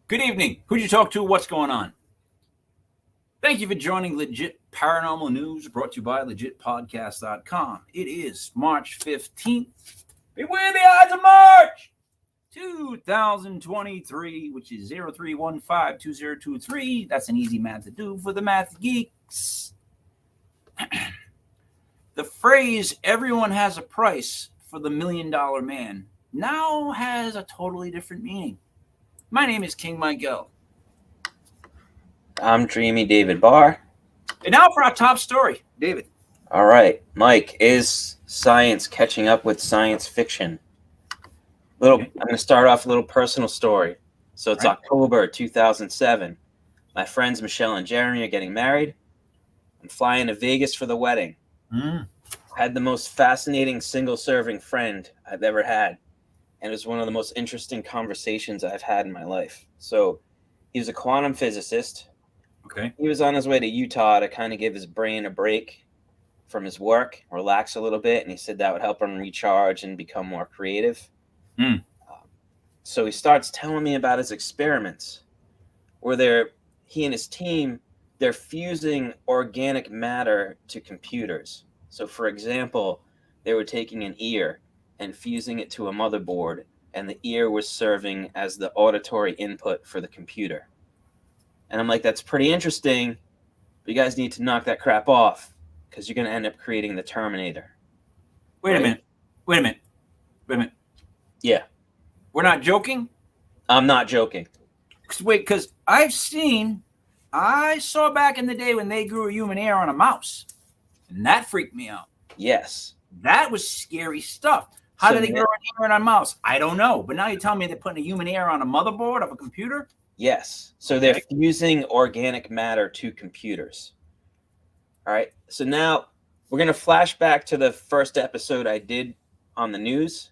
Good evening. Who'd you talk to? What's going on? Thank you for joining Legit Paranormal News, brought to you by legitpodcast.com. It is March 15th. Beware the odds of March 2023, which is 03152023. That's an easy math to do for the math geeks. The phrase, everyone has a price for the $1 million man, now has a totally different meaning. My name is King Miguel. I'm Dreamy David Barr. And now for our top story, David. All right, Mike, is science catching up with science fiction? I'm going to start off a little personal story. So it's October 2007. My friends Michelle and Jeremy are getting married. I'm flying to Vegas for the wedding. I had the most fascinating single-serving friend I've ever had. And it was one of the most interesting conversations I've had in my life. So he was a quantum physicist. Okay. He was on his way to Utah to kind of give his brain a break from his work, relax a little bit. And he said that would help him recharge and become more creative. So he starts telling me about his experiments where he and his team, they're fusing organic matter to computers. So for example, they were taking an ear and fusing it to a motherboard, and the ear was serving as the auditory input for the computer. And I'm like, that's pretty interesting, but you guys need to knock that crap off because you're going to end up creating the Terminator. Wait a minute. Yeah. We're not joking? I'm not joking. Because I saw back in the day when they grew a human hair on a mouse, and that freaked me out. Yes. That was scary stuff. How did they grow an hair on a mouse? I don't know. But now you're telling me they're putting a human hair on a motherboard of a computer? Yes. So they're fusing organic matter to computers. All right. So now we're going to flash back to the first episode I did on the news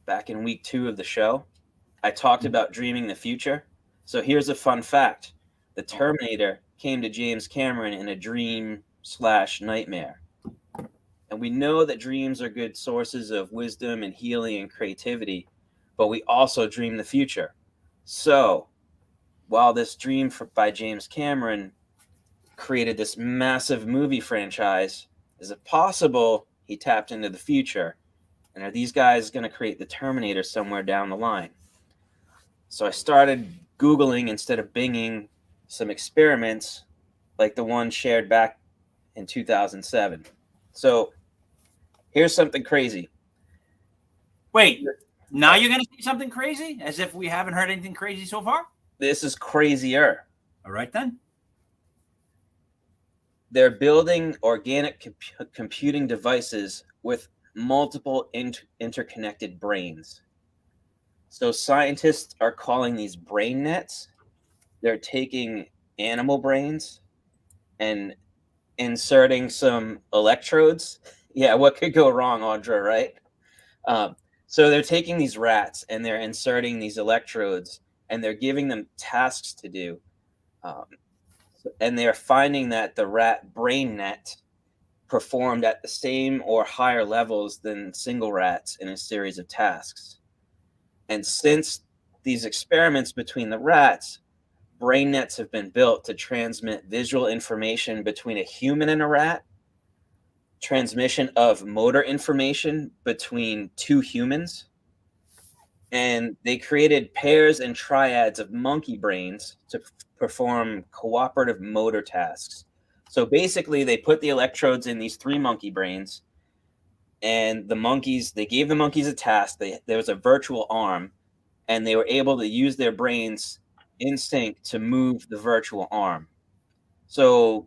back in week 2 of the show. I talked about dreaming the future. So here's a fun fact. The Terminator came to James Cameron in a dream/nightmare. And we know that dreams are good sources of wisdom and healing and creativity, but we also dream the future. So while this dream by James Cameron created this massive movie franchise, is it possible he tapped into the future? And are these guys going to create the Terminator somewhere down the line? So I started Googling instead of Binging some experiments like the one shared back in 2007. So here's something crazy. Wait, now you're going to say something crazy? As if we haven't heard anything crazy so far? This is crazier. All right, then. They're building organic computing devices with multiple interconnected brains. So scientists are calling these brain nets. They're taking animal brains and inserting some electrodes. Yeah, what could go wrong, Audra, right? So they're taking these rats and they're inserting these electrodes and they're giving them tasks to do. And they're finding that the rat brain net performed at the same or higher levels than single rats in a series of tasks. And since these experiments between the rats, brain nets have been built to transmit visual information between a human and a rat, transmission of motor information between 2 humans, and they created pairs and triads of monkey brains to perform cooperative motor tasks. So basically, they put the electrodes in these 3 monkey brains, and they gave the monkeys a task. There was a virtual arm, and they were able to use their brains in sync to move the virtual arm. So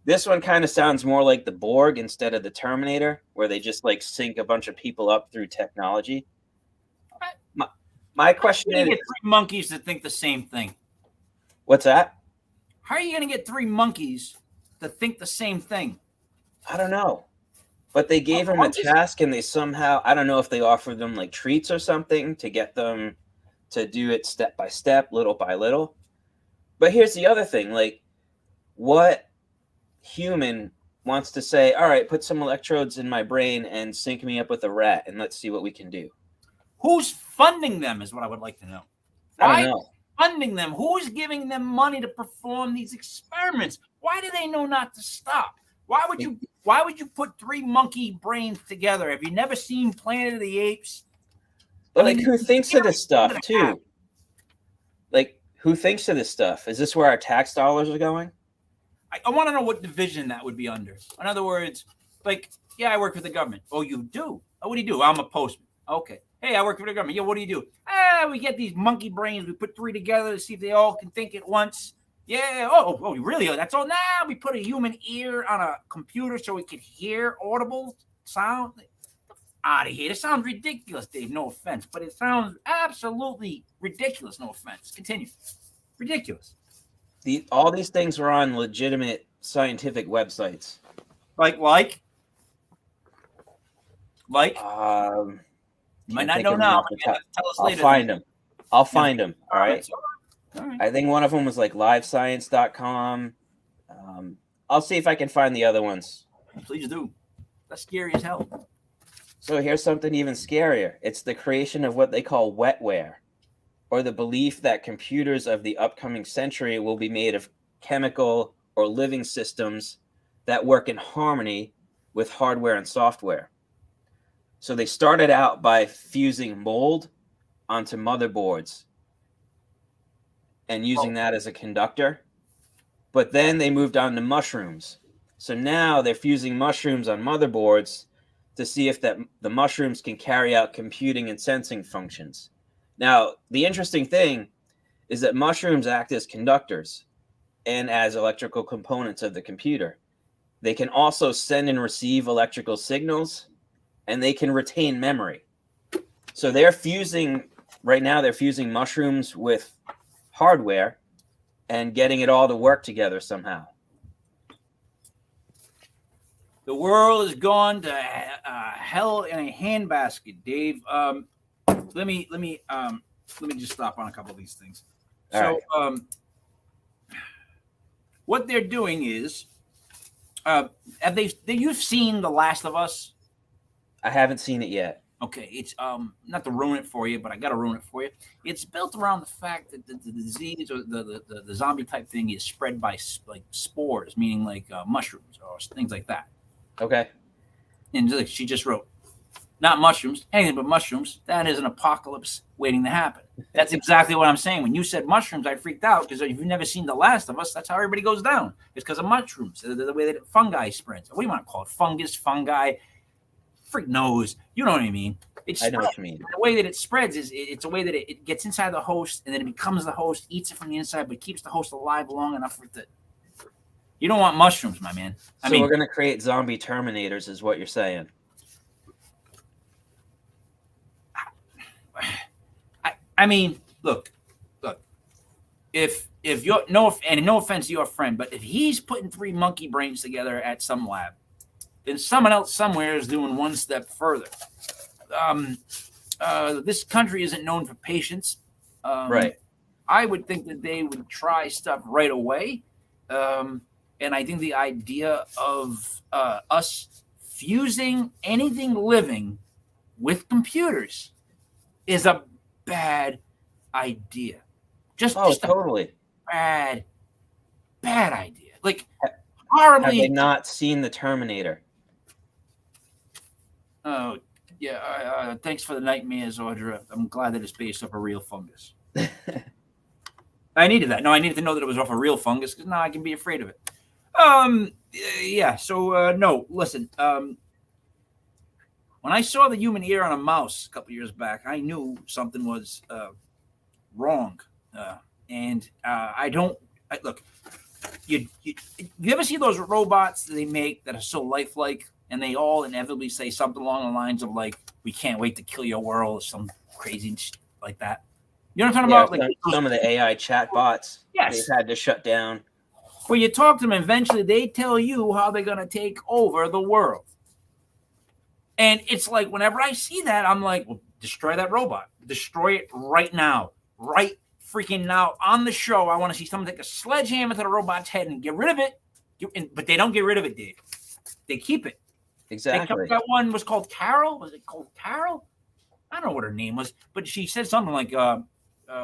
this one kind of sounds more like the Borg instead of the Terminator, where they just like sync a bunch of people up through technology. My question is, get 3 monkeys to think the same thing. What's that? How are you going to get 3 monkeys to think the same thing? I don't know. But they gave them a task and they somehow, I don't know if they offered them like treats or something to get them to do it step by step, little by little. But here's the other thing. Like, what human wants to say, all right, put some electrodes in my brain and sync me up with a rat and let's see what we can do? Who's funding them is what I would like to know. I don't know. funding them? Who's giving them money to perform these experiments? Why do they know not to stop? Why would you put 3 monkey brains together? Have you never seen Planet of the Apes? But like, who thinks of this stuff too? Like, who thinks of this stuff? Is this where our tax dollars are going? I want to know what division that would be under. In other words, like, yeah, I work for the government. Oh, you do? Oh, what do you do? I'm a postman. Okay. Hey, I work for the government. Yeah, what do you do? We get these monkey brains. We put 3 together to see if they all can think at once. Yeah. Oh, really? That's all? Nah, we put a human ear on a computer so we can hear audible sound. Out of here. It sounds ridiculous, Dave. No offense, but it sounds absolutely ridiculous. No offense. Continue. Ridiculous. All these things are on legitimate scientific websites. Like. You might not know now. Tell us later. I'll find them. All right. All right. I think one of them was like livescience.com. I'll see if I can find the other ones. Please do. That's scary as hell. So here's something even scarier. It's the creation of what they call wetware, or the belief that computers of the upcoming century will be made of chemical or living systems that work in harmony with hardware and software. So they started out by fusing mold onto motherboards and using that as a conductor. But then they moved on to mushrooms. So now they're fusing mushrooms on motherboards to see if the mushrooms can carry out computing and sensing functions. Now, the interesting thing is that mushrooms act as conductors and as electrical components of the computer. They can also send and receive electrical signals, and they can retain memory. So they're fusing mushrooms with hardware and getting it all to work together somehow. The world has gone to hell in a handbasket, Dave. Let me just stop on a couple of these things. What they're doing is, you've seen The Last of Us? I haven't seen it yet. Okay, it's not to ruin it for you, but I got to ruin it for you. It's built around the fact that the disease or the zombie type thing is spread by like spores, meaning like mushrooms or things like that. Okay. And she just wrote, not mushrooms, anything but mushrooms. That is an apocalypse waiting to happen. That's exactly what I'm saying. When you said mushrooms, I freaked out because if you've never seen The Last of Us, that's how everybody goes down. It's because of mushrooms, the way that fungi spreads. What do you want to call it? Fungus, fungi, freak knows. You know what I mean? I know what you mean. The way that it spreads is it's a way that it gets inside the host and then it becomes the host, eats it from the inside, but keeps the host alive long enough for it to. You don't want mushrooms, my man. So we're going to create zombie Terminators is what you're saying. I mean, look. If you're no offense to your friend, but if he's putting 3 monkey brains together at some lab, then someone else somewhere is doing one step further. This country isn't known for patience. Right. I would think that they would try stuff right away. And I think the idea of us fusing anything living with computers is a bad idea. Just totally bad idea. Like horribly. Have they not seen the Terminator? Oh yeah. Thanks for the nightmares, Audra. I'm glad that it's based off a real fungus. I needed that. No, I needed to know that it was off a real fungus because now I can be afraid of it. Yeah. So no, listen. When I saw the human ear on a mouse a couple years back, I knew something was wrong. And I don't look. You ever see those robots that they make that are so lifelike, and they all inevitably say something along the lines of like, "We can't wait to kill your world," or some crazy shit like that. You know what I'm talking about? Like some of the AI chatbots. Yes. They've had to shut down. Well, you talk to them, eventually they tell you how they're going to take over the world. And it's like, whenever I see that, I'm like, well, destroy that robot. Destroy it right now. Right freaking now on the show. I want to see someone take a sledgehammer to the robot's head and get rid of it. But they don't get rid of it, Dave. They keep it. Exactly. That one was called Carol. Was it called Carol? I don't know what her name was, but she said something like,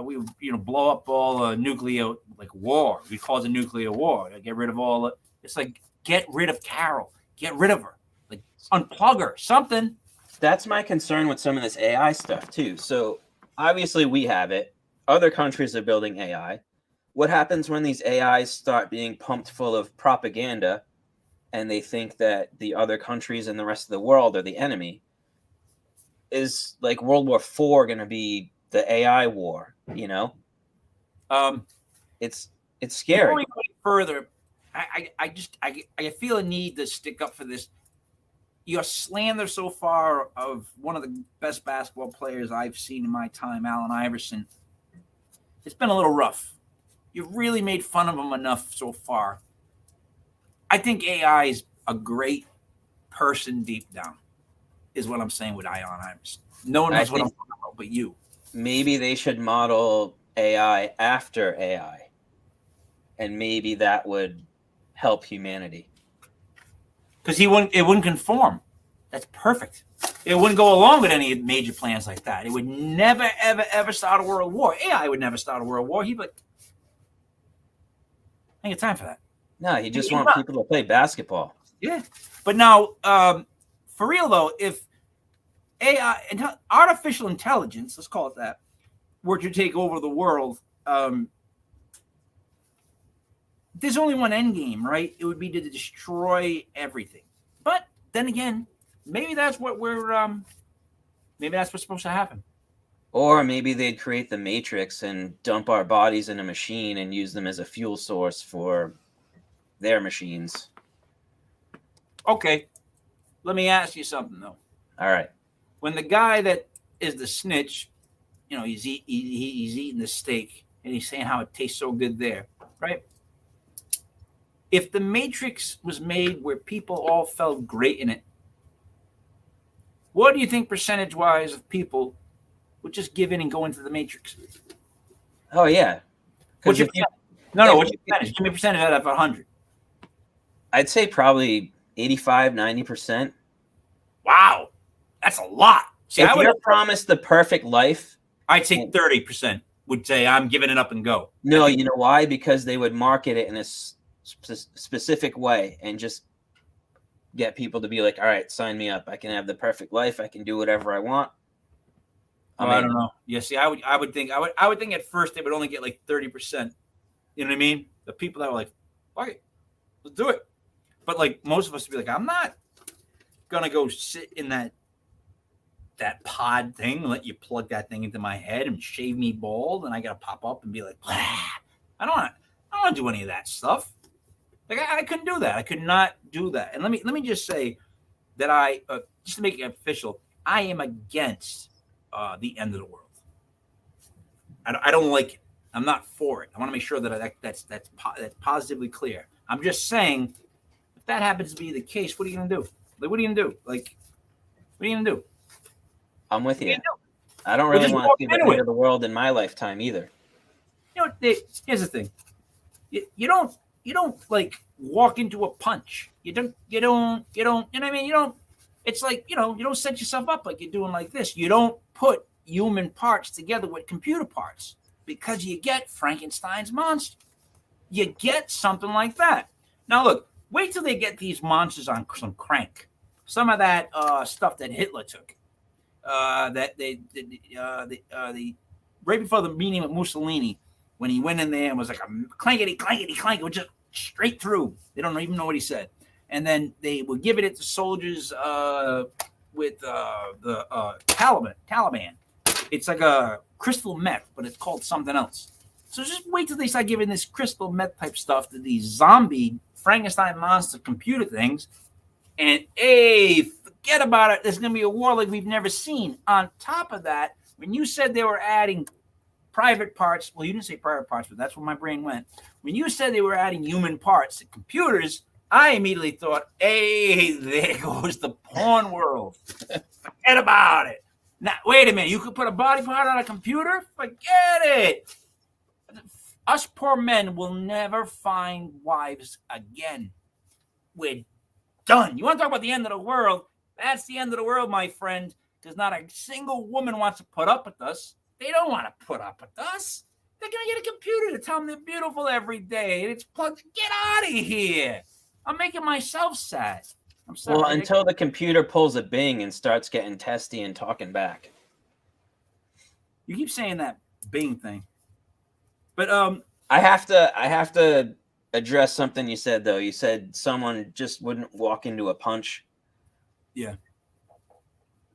we would, blow up all nuclear like war. We cause a nuclear war. Get rid of all. It's like get rid of Carol. Get rid of her. Like unplug her. Something. That's my concern with some of this AI stuff too. So obviously we have it. Other countries are building AI. What happens when these AIs start being pumped full of propaganda and they think that the other countries and the rest of the world are the enemy? Is like World War IV going to be the AI war? It's scary. Before we go further, I feel a need to stick up for this. Your slander so far of one of the best basketball players I've seen in my time, Allen Iverson, it's been a little rough. You've really made fun of him enough so far. I think AI is a great person deep down, is what I'm saying with Allen Iverson. No one knows what I'm talking about but you. Maybe they should model AI after AI, and maybe that would help humanity. Because it wouldn't conform. That's perfect. It wouldn't go along with any major plans like that. It would never, ever, ever start a world war. AI would never start a world war. He'd be like, I ain't got time for that. No, he just wants people to play basketball. Yeah. But now, for real though, if AI, artificial intelligence, let's call it that, were to take over the world, there's only one end game, right? It would be to destroy everything. But then again, maybe that's what maybe that's what's supposed to happen. Or maybe they'd create the Matrix and dump our bodies in a machine and use them as a fuel source for their machines. Okay. Let me ask you something though. All right. When the guy that is the snitch, he's eating the steak and he's saying how it tastes so good there, right? If the Matrix was made where people all felt great in it, what do you think percentage-wise of people would just give in and go into the Matrix? Oh, yeah. What's your percentage? No, what's your percentage? Give me a percentage out of 100. I'd say probably 85, 90%. Wow. That's a lot. See, if you're promised the perfect life, I'd say 30% would say, I'm giving it up and go. No, you know why? Because they would market it in a specific way and just get people to be like, all right, sign me up. I can have the perfect life. I can do whatever I want. I don't know. Yeah, see, I would think at first they would only get like 30%. You know what I mean? The people that were like, fuck it, let's do it. But like most of us would be like, I'm not gonna go sit in that pod thing and let you plug that thing into my head and shave me bald, and I gotta pop up and be like, blah. I don't want to do any of that stuff. Like I couldn't do that. I could not do that. And let me just say that I just to make it official, I am against the end of the world. I don't like it. I'm not for it. I want to make sure that that's positively clear. I'm just saying, if that happens to be the case, what are you gonna do? Like, what are you gonna do? Like, what are you gonna do? I'm with you. I don't really want to see the end of the world in my lifetime either. Here's the thing. You don't like walk into a punch. You know what I mean? You don't, it's like, you don't set yourself up like you're doing like this. You don't put human parts together with computer parts because you get Frankenstein's monster. You get something like that. Now look, wait till they get these monsters on some crank. Some of that stuff that Hitler took. That they right before the meeting with Mussolini, when he went in there and was like a clankety, clank, it was just straight through. They don't even know what he said. And then they would give it to soldiers with the Taliban. It's like a crystal meth, but it's called something else. So just wait till they start giving this crystal meth type stuff to these zombie Frankenstein monster computer things. And forget about it. There's going to be a war like we've never seen. On top of that, when you said they were adding private parts, well, you didn't say private parts, but that's where my brain went. When you said they were adding human parts to computers, I immediately thought, there goes the porn world. Forget about it. Now, wait a minute. You could put a body part on a computer? Forget it. Us poor men will never find wives again. We're done. You want to talk about the end of the world? That's the end of the world, my friend, because not a single woman wants to put up with us. They don't want to put up with us. They're going to get a computer to tell them they're beautiful every day. And it's plugged. Get out of here. I'm making myself sad. I'm sorry. Well, until the computer pulls a Bing and starts getting testy and talking back. You keep saying that Bing thing. But I have to address something you said, though. You said someone just wouldn't walk into a punch. Yeah.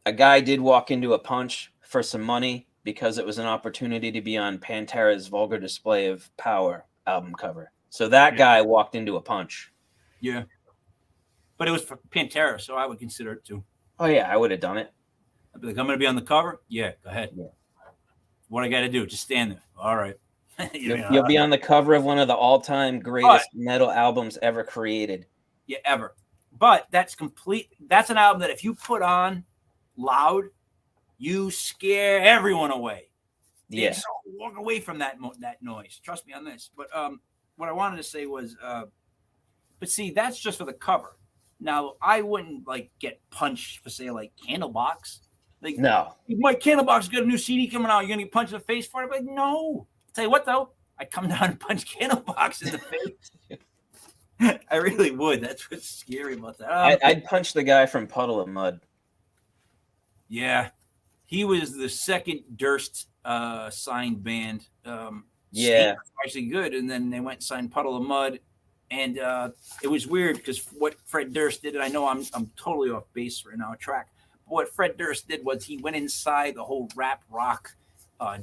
A guy did walk into a punch for some money because it was an opportunity to be on Pantera's Vulgar Display of Power album cover. So that guy walked into a punch. Yeah. But it was for Pantera, so I would consider it too. Oh, yeah, I would have done it. I'd be like, I'm going to be on the cover? Yeah, go ahead. Yeah. What I got to do? Just stand there. All right. You'll be on the cover of one of the all-time greatest metal albums ever created. Yeah, ever. But that's an album that if you put on loud, you scare everyone away. Yeah. So walk away from that noise. Trust me on this. But what I wanted to say was, but see, that's just for the cover. Now, I wouldn't like get punched for say like Candlebox. Like, no, my Candlebox got a new CD coming out. You're gonna get punched in the face for it? I'm like, no. Tell you what though, I'd come down and punch Candlebox in the face. I really would. That's what's scary about that. I'd punch the guy from Puddle of Mud. Yeah, he was the second Durst signed band. Yeah, actually good, and then they went and signed Puddle of Mud, and it was weird because what Fred Durst did, and I know I'm totally off base right now, track. But what Fred Durst did was he went inside the whole rap rock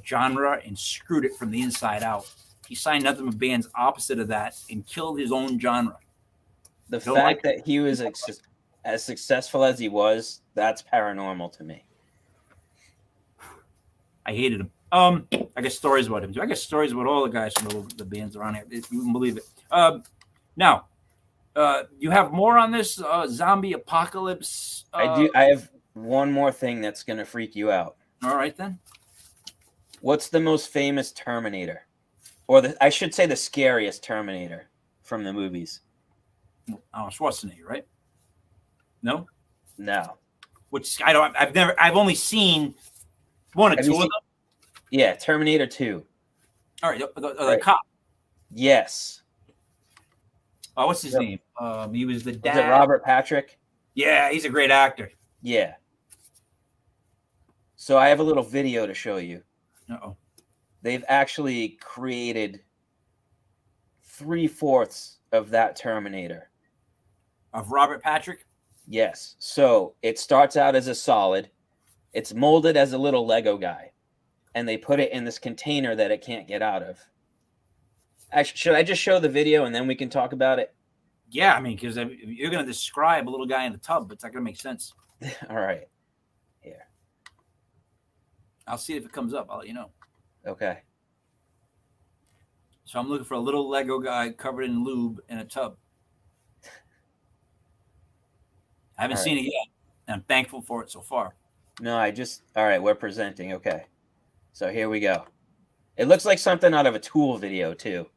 genre and screwed it from the inside out. He signed nothing but bands opposite of that and killed his own genre. The fact that he was as successful as he was, that's paranormal to me. I hated him. I got stories about him too. I got stories about all the guys from the bands around here. You wouldn't believe it. Now, you have more on this zombie apocalypse? I do. I have one more thing that's going to freak you out. All right, then. What's the most famous Terminator? Or I should say the scariest Terminator from the movies? Schwarzenegger, right? No? No. I've only seen one or two of them. Yeah, Terminator 2. All right, the cop. Yes. Oh, what's his name? He was the dad. Was it Robert Patrick? Yeah, he's a great actor. Yeah. So I have a little video to show you. Uh-oh. They've actually created 3/4 of that Terminator. Of Robert Patrick? Yes. So it starts out as a solid. It's molded as a little Lego guy. And they put it in this container that it can't get out of. Should I just show the video and then we can talk about it? Yeah, I mean, because you're going to describe a little guy in the tub, it's not going to make sense. All right. Here. I'll see if it comes up. I'll let you know. Okay. So I'm looking for a little Lego guy covered in lube in a tub. I haven't seen it yet, and I'm thankful for it so far. No, all right, we're presenting. Okay. So here we go. It looks like something out of a Tool video, too.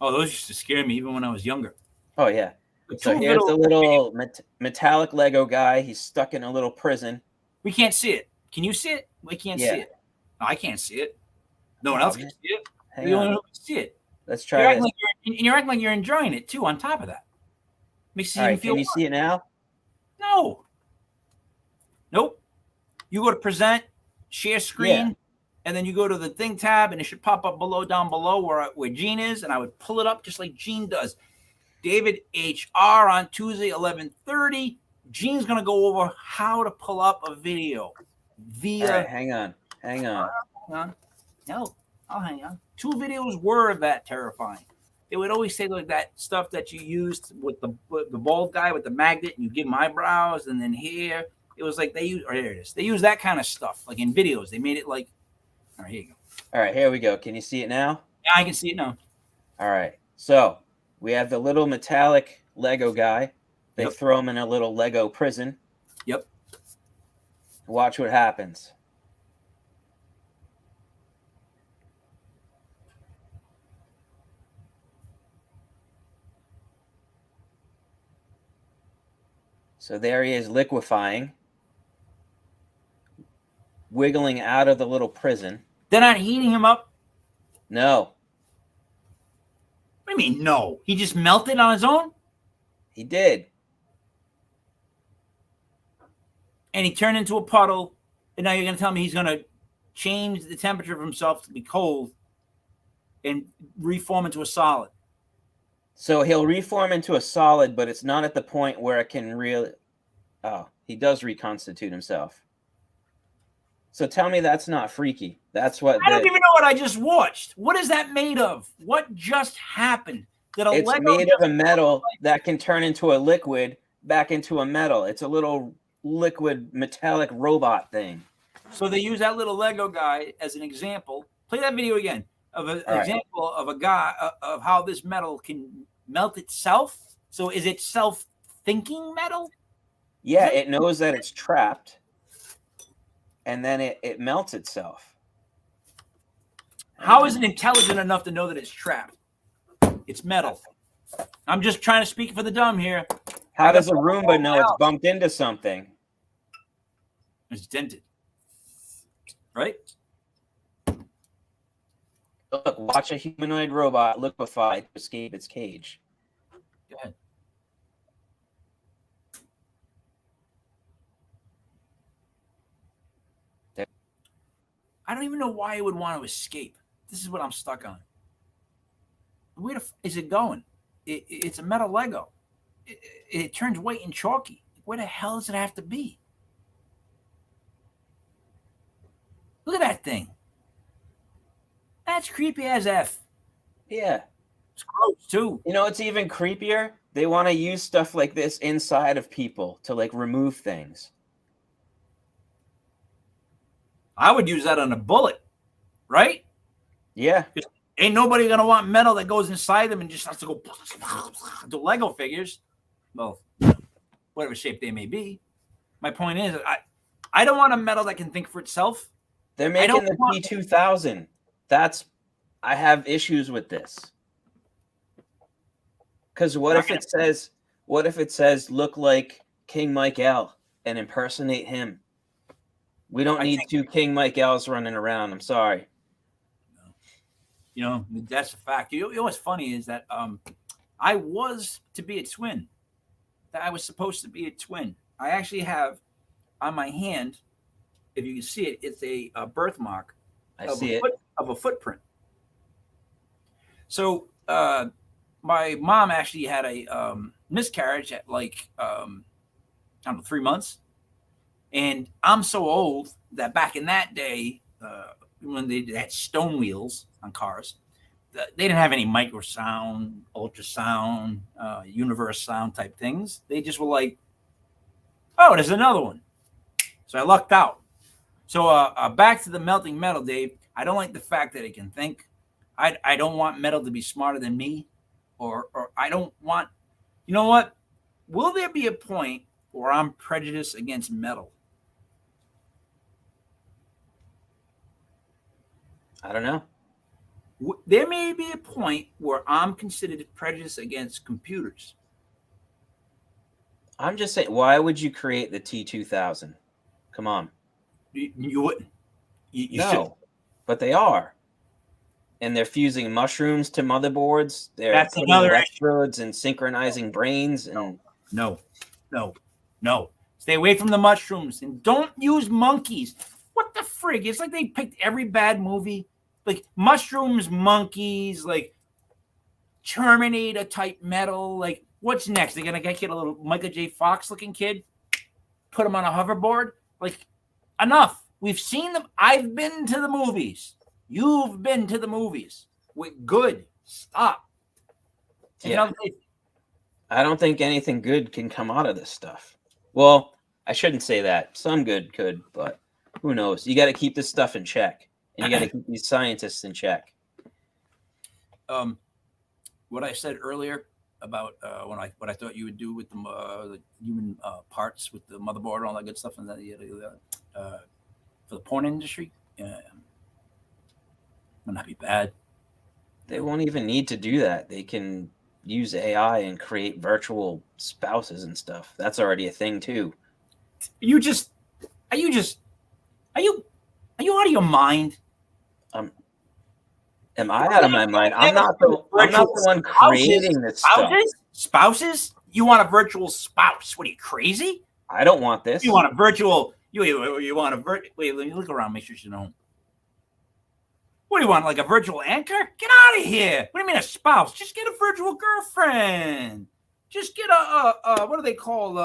Oh, those used to scare me even when I was younger. Oh, yeah. So here's the little metallic Lego guy. He's stuck in a little prison. We can't see it. Can you see it? We can't see it. No, I can't see it. No one else can see it. We only see it. Let's try this. You're acting like you're enjoying it, too, on top of that. Makes you even feel can you see it now? No. Nope. You go to present, share screen, and then you go to the thing tab, and it should pop up down below where Gene is, and I would pull it up just like Gene does. David HR on Tuesday, 11:30. Gene's going to go over how to pull up a video via... All right, hang on. No, I'll hang on. 2 videos were that terrifying. They would always say like that stuff that you used with the bald guy with the magnet, and you give him eyebrows and then hair. It was like there it is. They use that kind of stuff like in videos. They made it like, all right, here you go. All right, here we go. Can you see it now? Yeah, I can see it now. All right. So we have the little metallic Lego guy. They throw him in a little Lego prison. Yep. Watch what happens. So there he is liquefying. wiggling out of the little prison. They're not heating him up? No. What do you mean, no? He just melted on his own? He did. And he turned into a puddle, and now you're going to tell me he's going to change the temperature of himself to be cold and reform into a solid. So he'll reform into a solid, but it's not at the point where it can really... Oh, he does reconstitute himself. So tell me that's not freaky. That's what... I don't even know what I just watched. What is that made of? What just happened? It's made of a metal that can turn into a liquid back into a metal. It's a little liquid metallic robot thing. So they use that little Lego guy as an example. Play that video again of an example of a guy of how this metal can melt itself. So is it self-thinking metal? Yeah, it knows that it's trapped, and then it melts itself. How is it intelligent enough to know that it's trapped? It's metal. I'm just trying to speak for the dumb here. How does a Roomba know it's bumped into something? It's dented. Right? Look, watch a humanoid robot liquefy to escape its cage. Go ahead. I don't even know why it would want to escape. This is what I'm stuck on. Where is it going? It's a metal Lego. It turns white and chalky. Where the hell does it have to be? Look at that thing. That's creepy as F. Yeah. It's gross, too. You know, it's even creepier. They want to use stuff like this inside of people to, like, remove things. I would use that on a bullet, right? Yeah. Ain't nobody going to want metal that goes inside them and just has to go to Lego figures. Well, whatever shape they may be. My point is, I don't want a metal that can think for itself. They're making the P2000. I have issues with this. Because what if it says, look like King Mike L and impersonate him? We don't need two King Mike L's running around. I'm sorry. You know, that's a fact. You know what's funny is that I was to be a twin. That I was supposed to be a twin. I actually have on my hand, if you can see it, it's a birthmark of a footprint. So my mom actually had a miscarriage at like, I don't know, 3 months. And I'm so old that back in that day, when they had stone wheels on cars, they didn't have any microsound, ultrasound, universe sound type things. They just were like, oh, there's another one. So I lucked out. So back to the melting metal, Dave. I don't like the fact that it can think. I don't want metal to be smarter than me. Or I don't want, you know what? Will there be a point where I'm prejudiced against metal? I don't know. There may be a point where I'm considered prejudiced against computers. I'm just saying, why would you create the T2000? Come on. You wouldn't. You no, should. But they are. And they're fusing mushrooms to motherboards. They're putting electrodes and synchronizing brains. And No. Stay away from the mushrooms and don't use monkeys. What the frig? It's like they picked every bad movie. Like mushrooms, monkeys, like Terminator type metal. Like what's next? They're gonna get a little Michael J. Fox looking kid, put him on a hoverboard. Like enough. We've seen them. I've been to the movies. You've been to the movies. Good. Stop. Yeah. I don't think anything good can come out of this stuff. Well, I shouldn't say that. Some good could, but who knows? You got to keep this stuff in check, and you got to keep these scientists in check. What I said earlier about what I thought you would do with the human parts with the motherboard and all that good stuff, and for the porn industry, would not be bad. They won't even need to do that. They can use AI and create virtual spouses and stuff. That's already a thing too. Are you your mind? Am I out of my mind? I'm not the one creating this stuff. Spouses? You want a virtual spouse? What are you, crazy? I don't want this. You want a virtual? You want a Wait, let me look around. Make sure she's home. What do you want? Like a virtual anchor? Get out of here! What do you mean a spouse? Just get a virtual girlfriend. Just get a what do they call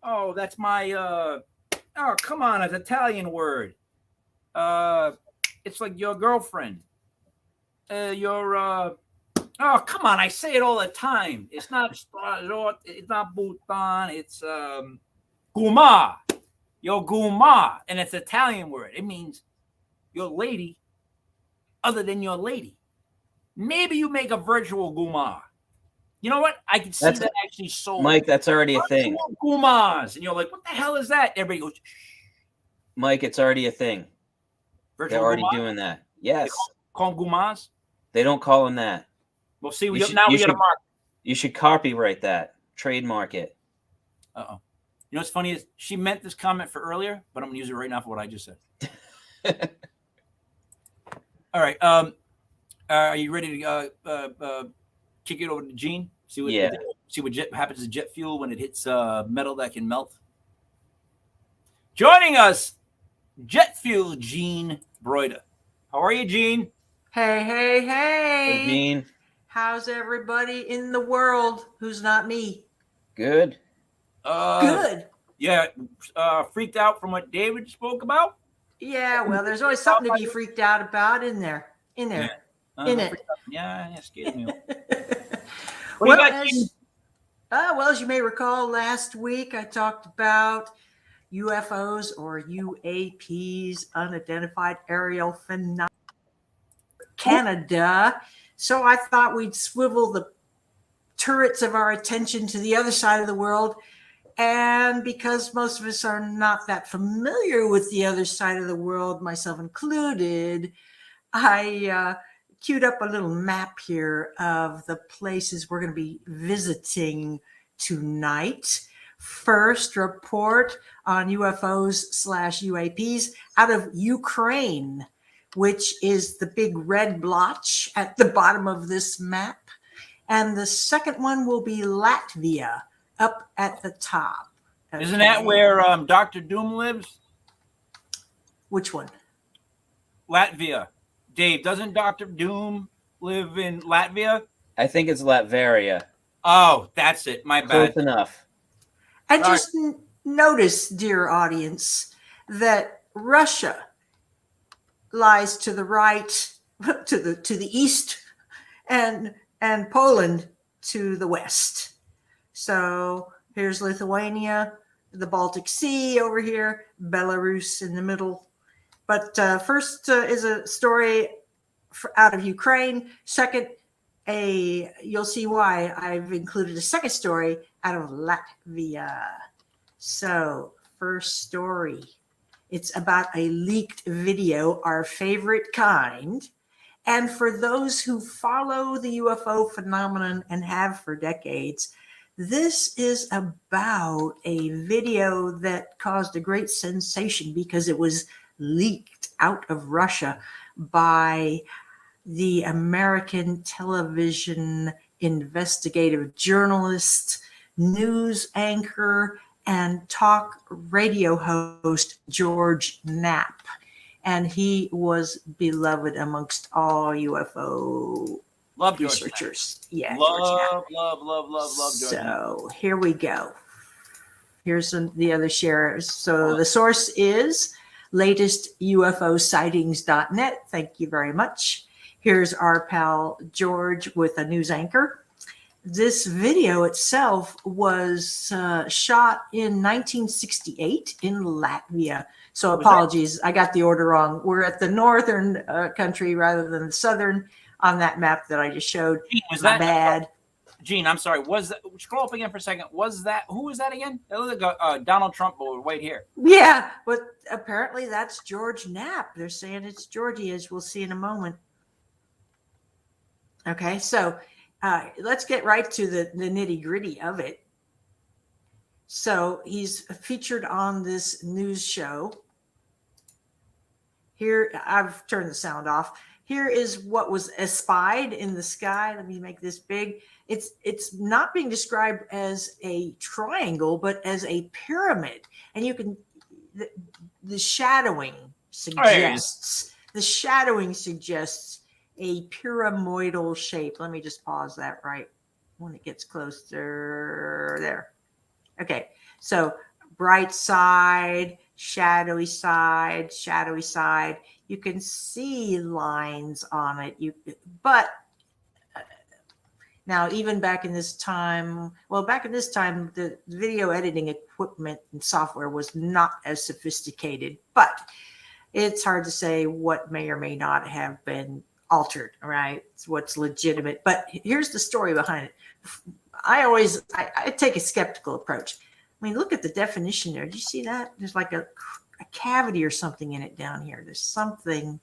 Oh, that's my oh, come on, it's an Italian word. It's like your girlfriend. Oh, come on, I say it all the time. It's not Bhutan, it's Guma. Your Guma, and it's an Italian word. It means your lady other than your lady. Maybe you make a virtual Guma. You know what? I can see that actually sold. Mike, that's already a thing. Gumas. And you're like, what the hell is that? Everybody goes, shh. Mike, it's already a thing. Virtual They're already Gumas? doing that. Yes. Call them Gumas? They don't call them that. Well, see, we got a mark. You should copyright that. Trademark it. Uh-oh. You know what's funny is she meant this comment for earlier, but I'm going to use it right now for what I just said. All right. Are you ready to kick it over to Gene? See what happens to jet fuel when it hits metal that can melt? Joining us, jet fuel Gene Broida. How are you, Gene? Hey. Hey, Gene. How's everybody in the world who's not me? Good. Good. Yeah. Freaked out from what David spoke about? Yeah, well, there's always something to be freaked out about in there. Yeah. Yeah, scared me. As you may recall, last week I talked about UFOs or UAPs, unidentified aerial phenomena, Canada. So I thought we'd swivel the turrets of our attention to the other side of the world. And because most of us are not that familiar with the other side of the world, myself included, I queued up a little map here of the places we're going to be visiting tonight. First report on UFOs/UAPs out of Ukraine, which is the big red blotch at the bottom of this map. And the second one will be Latvia up at the top. Okay. Isn't that where Dr. Doom lives? Which one? Latvia. Dave, doesn't Dr. Doom live in Latvia? I think it's Latveria. Oh, that's it. My bad. Close enough. And just notice, dear audience, that Russia lies to the right, to the east, and Poland to the west. So here's Lithuania, the Baltic Sea over here, Belarus in the middle. But first is a story out of Ukraine. Second, you'll see why I've included a second story out of Latvia. So first story, it's about a leaked video, our favorite kind. And for those who follow the UFO phenomenon and have for decades, this is about a video that caused a great sensation because it was leaked out of Russia by the American television investigative journalist, news anchor, and talk radio host George Knapp. And he was beloved amongst all UFO researchers. Yeah, love George Knapp. So here we go. Here's the other shares. So the source is latestUFOsightings.net. Thank you very much. Here's our pal George with a news anchor. This video itself was shot in 1968 in Latvia. So apologies, I got the order wrong. We're at the northern country rather than the southern on that map that I just showed. Gene, was that bad? Gene, I'm sorry. Was that? Scroll up again for a second. Was that? Who was that again? That looked like Donald Trump right here. Yeah, but apparently that's George Knapp. They're saying it's Georgie, as we'll see in a moment. Okay, so let's get right to the nitty gritty of it. So he's featured on this news show. Here, I've turned the sound off. Here is what was espied in the sky. Let me make this big. It's not being described as a triangle, but as a pyramid. And you can the shadowing suggests a pyramidal shape. Let me just pause that right when it gets closer. There. Okay. So bright side, shadowy side, shadowy side. You can see lines on it. But now, even back in this time, the video editing equipment and software was not as sophisticated, but it's hard to say what may or may not have been altered, right? It's what's legitimate. But here's the story behind it. I take a skeptical approach. I mean, look at the definition there. Do you see that? There's like a cavity or something in it down here. There's something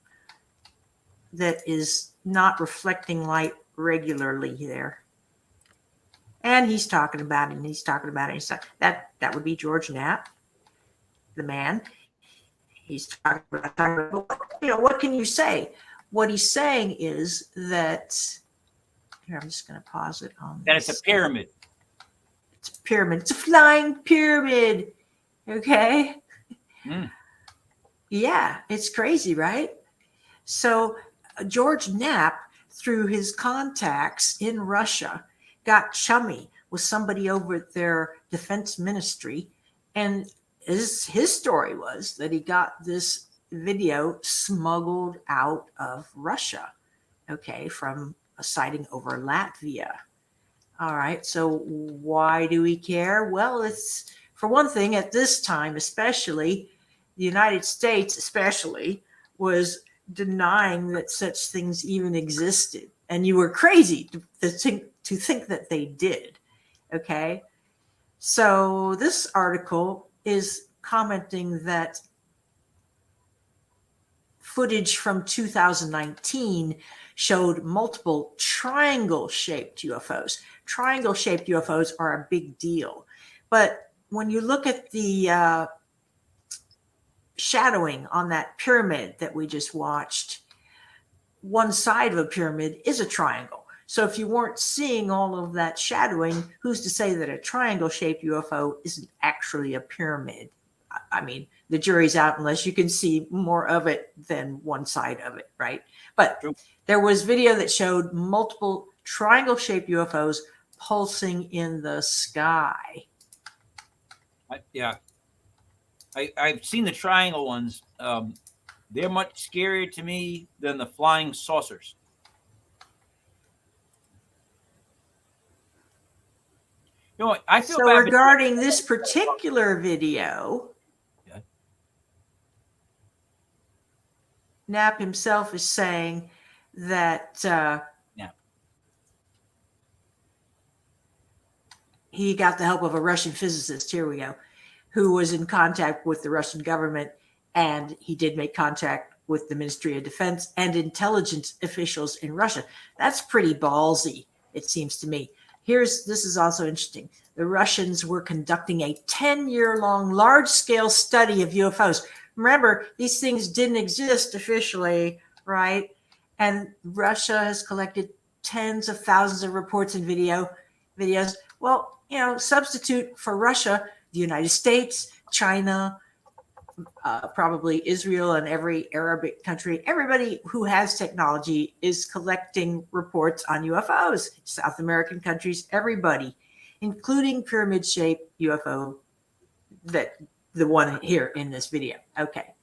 that is not reflecting light regularly there. And he's talking about it, and he's talking about it. That would be George Knapp, the man. He's talking about, what can you say? What he's saying is that, here, I'm just going to pause it on That it's a pyramid. It's a pyramid. It's a flying pyramid. Okay? Mm. Yeah, it's crazy, right? So George Knapp, through his contacts in Russia, got chummy with somebody over at their defense ministry. And his story was that he got this video smuggled out of Russia, okay, from a sighting over Latvia. All right, so why do we care? Well, it's, for one thing, at this time, especially, the United States especially was denying that such things even existed. And you were crazy to think that they did. Okay. So this article is commenting that footage from 2019 showed multiple triangle-shaped UFOs. Triangle-shaped UFOs are a big deal. But when you look at the shadowing on that pyramid that we just watched, one side of a pyramid is a triangle. So if you weren't seeing all of that shadowing, who's to say that a triangle-shaped UFO isn't actually a pyramid? I mean, the jury's out unless you can see more of it than one side of it, right? But there was video that showed multiple triangle-shaped UFOs pulsing in the sky. I've seen the triangle ones. They're much scarier to me than the flying saucers. You know, I feel so bad regarding this particular video, yeah. Knapp himself is saying that he got the help of a Russian physicist, here we go, who was in contact with the Russian government, and he did make contact with the Ministry of Defense and intelligence officials in Russia. That's pretty ballsy, it seems to me. This is also interesting. The Russians were conducting a 10-year-long large-scale study of UFOs. Remember, these things didn't exist officially, right? And Russia has collected tens of thousands of reports and videos. Well, substitute for Russia, the United States, China, probably Israel, and every Arabic country. Everybody who has technology is collecting reports on UFOs. South American countries, everybody, including pyramid-shaped UFO, that the one here in this video. Okay.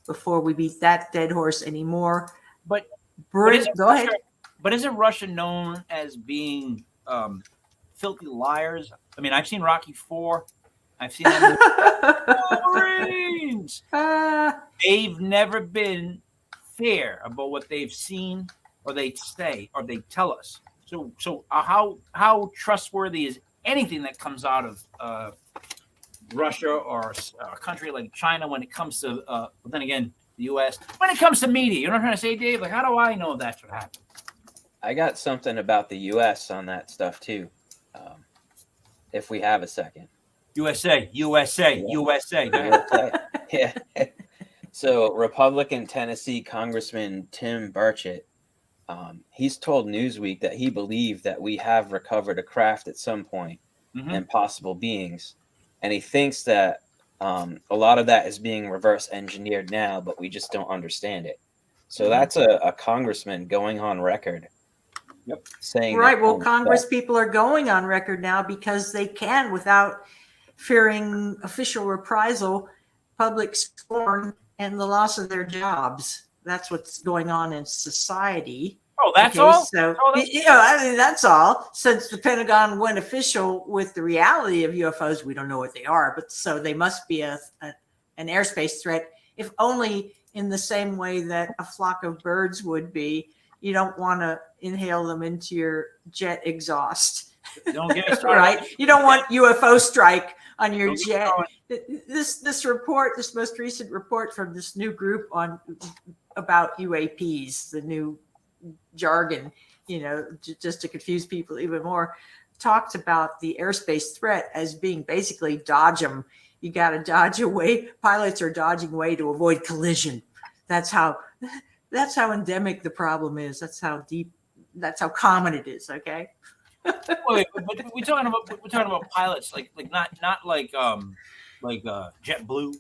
Before we beat that dead horse anymore, go ahead. But isn't Russia known as being filthy liars? I mean, I've seen Rocky IV. I've seen them Wolverines. They've never been fair about what they've seen, or they say, or they tell us. So how trustworthy is anything that comes out of Russia or a country like China when it comes to, then again, the U.S. When it comes to media? You know what I'm trying to say, Dave? Like, how do I know that's what happened? I got something about the U.S. on that stuff too, if we have a second. USA. Yeah. So Republican Tennessee Congressman Tim Burchett, he's told Newsweek that he believed that we have recovered a craft at some point and possible beings. And he thinks that a lot of that is being reverse engineered now, but we just don't understand it. So that's a congressman going on record saying right. that. Well, Congress people are going on record now because they can without fearing official reprisal, public scorn, and the loss of their jobs. That's what's going on in society. Oh, that's all? So, I mean, that's all. Since the Pentagon went official with the reality of UFOs, we don't know what they are, but so they must be an airspace threat, if only in the same way that a flock of birds would be. You don't want to inhale them into your jet exhaust. Don't get me started. Right? You don't want UFO strike on your jet. This report, this most recent report from this new group about UAPs, the new jargon, just to confuse people even more, talked about the airspace threat as being basically dodge them. You got to dodge away. Pilots are dodging away to avoid collision. That's how endemic the problem is. That's how common it is. Okay. Wait, but we're talking about pilots like not like JetBlue.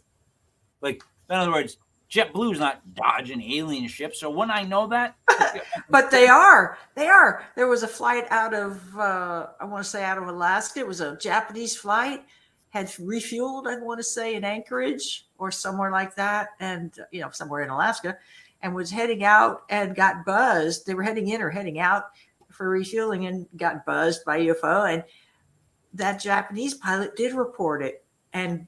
Like, in other words, JetBlue is not dodging alien ships. So when I know that, but they are. There was a flight out of I want to say out of Alaska. It was a Japanese flight, had refueled, I want to say, in Anchorage or somewhere like that, and somewhere in Alaska, and was heading out and got buzzed. They were heading in or heading out for refueling and got buzzed by UFO, and that Japanese pilot did report it and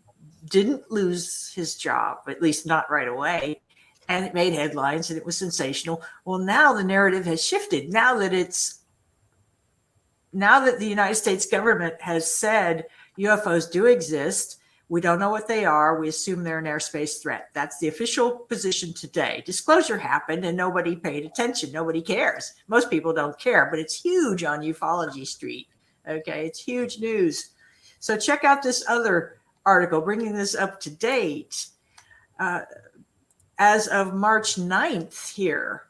didn't lose his job, at least not right away, and it made headlines and it was sensational. Well, now the narrative has shifted. Now that the United States government has said UFOs do exist, we don't know what they are. We assume they're an airspace threat. That's the official position today. Disclosure happened and nobody paid attention. Nobody cares. Most people don't care, but it's huge on Ufology Street. Okay, it's huge news. So check out this other article, bringing this up to date. As of March 9th here,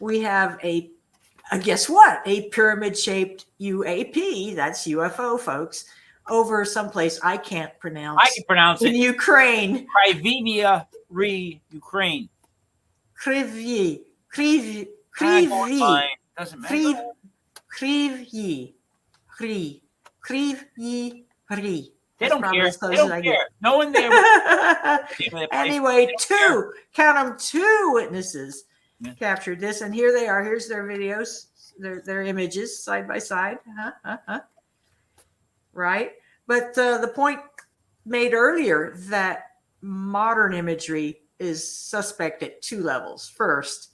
we have guess what? A pyramid-shaped UAP, that's UFO, folks, over someplace I can't pronounce. I can pronounce it. In Ukraine. Krivia, Ukraine. Krivyi. Doesn't matter. Krivyi. They don't care. They don't care. No one there. Anyway, two witnesses captured this, and here they are. Here's their videos, their images side by side. Right? But the point made earlier that modern imagery is suspect at two levels. First,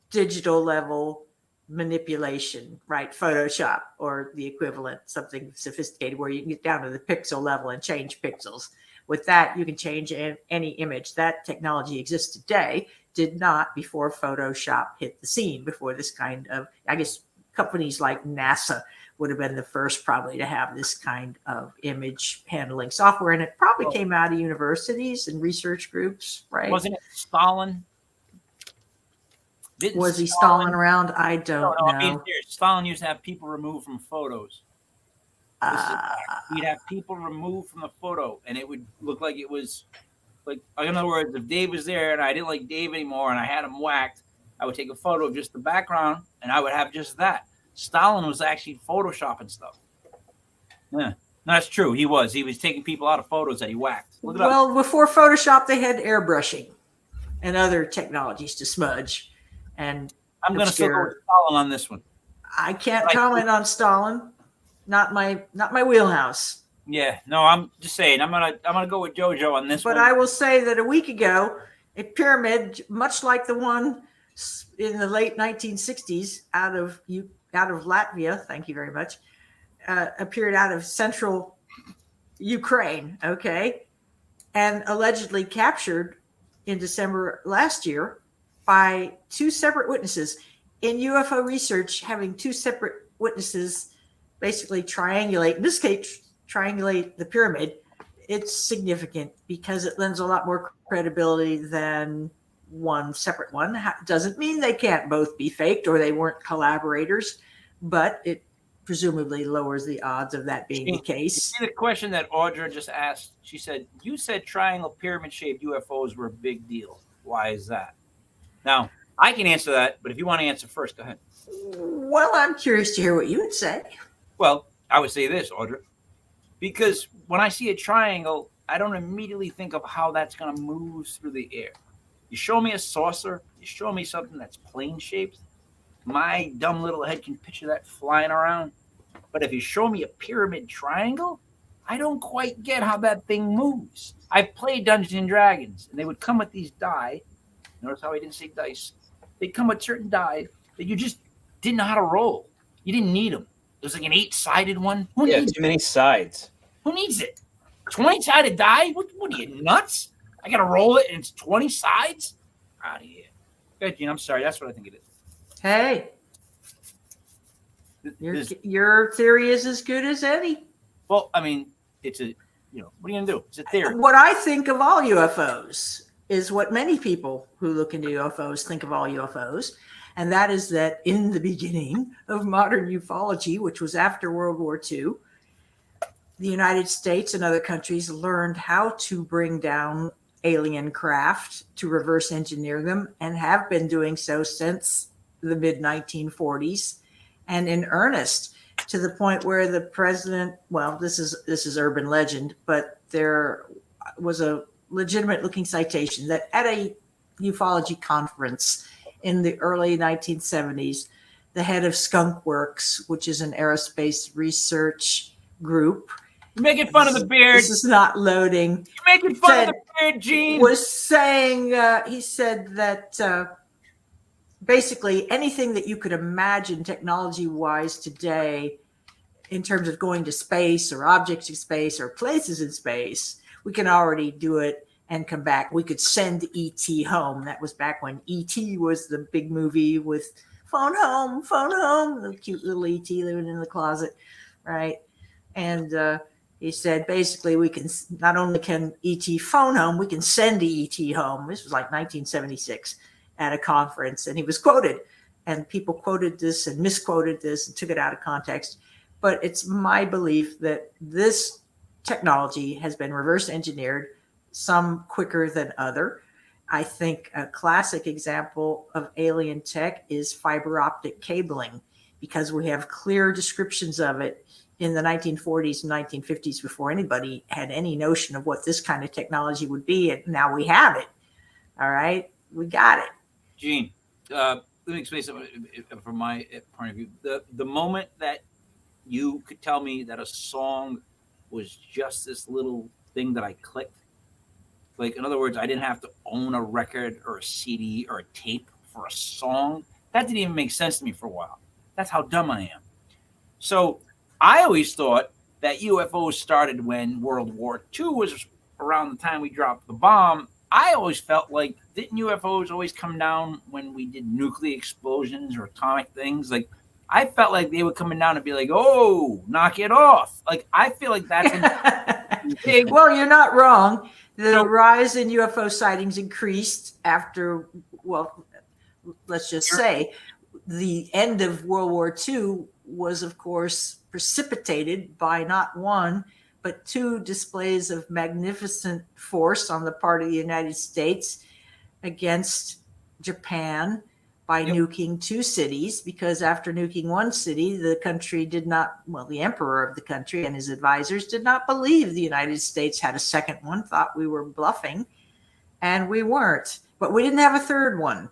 digital level manipulation, right? Photoshop or the equivalent, something sophisticated where you can get down to the pixel level and change pixels. With that, you can change any image. That technology exists today, did not before Photoshop hit the scene, before this kind of, I guess, companies like NASA would have been the first probably to have this kind of image handling software. And it probably came out of universities and research groups, right? Wasn't it Stalin? Was he Stalin around? I don't know. I mean, Stalin used to have people removed from photos. He'd have people removed from the photo, and it would look like it was like, in other words, if Dave was there and I didn't like Dave anymore and I had him whacked, I would take a photo of just the background and I would have just that. Stalin was actually photoshopping stuff. Yeah, that's true. He was taking people out of photos that he whacked. Look it up. Well, before Photoshop, they had airbrushing and other technologies to smudge. And I'm going to still go with Stalin on this one. I can't comment on Stalin. Not my wheelhouse. Yeah, no, I'm just saying. I'm gonna go with JoJo on this one. But I will say that a week ago, a pyramid, much like the one in the late 1960s out of Latvia, thank you very much, appeared out of central Ukraine. Okay, and allegedly captured in December last year by two separate witnesses. In UFO research, having two separate witnesses basically triangulate, in this case, triangulate the pyramid it's significant because it lends a lot more credibility than one separate one. Doesn't mean they can't both be faked or they weren't collaborators, but it presumably lowers the odds of that being the case. You see the question that Audra just asked? She said, you said triangle pyramid-shaped UFOs were a big deal. Why is that? Now, I can answer that, but if you want to answer first, go ahead. Well, I'm curious to hear what you would say. Well, I would say this, Audra, because when I see a triangle, I don't immediately think of how that's going to move through the air. You show me a saucer, you show me something that's plane-shaped, my dumb little head can picture that flying around. But if you show me a pyramid triangle, I don't quite get how that thing moves. I've played Dungeons and Dragons, and they would come with these die. Notice how I didn't say dice. They'd come with certain die that you just didn't know how to roll. You didn't need them. It was like an 8-sided one. Who needs too many sides. Who needs it? 20-sided die? What are you, nuts? I got to roll it and it's 20 sides? Out of here. Go ahead, Gene. I'm sorry. That's what I think it is. Hey, your theory is as good as any. Well, I mean, it's a, what are you going to do? It's a theory. What I think of all UFOs is what many people who look into UFOs think of all UFOs. And that is that in the beginning of modern ufology, which was after World War II, the United States and other countries learned how to bring down alien craft, to reverse engineer them, and have been doing so since the mid-1940s, and in earnest, to the point where the president, well, this is urban legend, but there was a legitimate looking citation that at a ufology conference in the early 1970s, the head of Skunk Works, which is an aerospace research group. You're making fun of the beard. This is not loading. You're making fun of the beard, Gene. Was saying, he said that basically anything that you could imagine technology-wise today in terms of going to space or objects in space or places in space, we can already do it and come back. We could send E.T. home. That was back when E.T. was the big movie with phone home, the cute little E.T. living in the closet, right? And he said, basically, we can not only can E.T. phone home, we can send E.T. home. This was like 1976 at a conference, and he was quoted, and people quoted this and misquoted this and took it out of context. But it's my belief that this technology has been reverse engineered, some quicker than other. I think a classic example of alien tech is fiber optic cabling, because we have clear descriptions of it in the 1940s and 1950s before anybody had any notion of what this kind of technology would be. And now we have it. All right. We got it. Gene, let me explain something from my point of view. The moment that you could tell me that a song was just this little thing that I clicked, like, in other words, I didn't have to own a record or a CD or a tape for a song, that didn't even make sense to me for a while. That's how dumb I am. So I always thought that UFOs started when World War II was around the time we dropped the bomb. I always felt like, didn't UFOs always come down when we did nuclear explosions or atomic things? Like, I felt like they were coming down and be like, oh, knock it off. Like, I feel like that's big. Well, you're not wrong. The rise in UFO sightings increased after, well, let's just say the end of World War II was, of course, precipitated by not one, but two displays of magnificent force on the part of the United States against Japan by nuking two cities, because after nuking one city, the country did not, well, the emperor of the country and his advisors did not believe the United States had a second one, thought we were bluffing, and we weren't. But we didn't have a third one.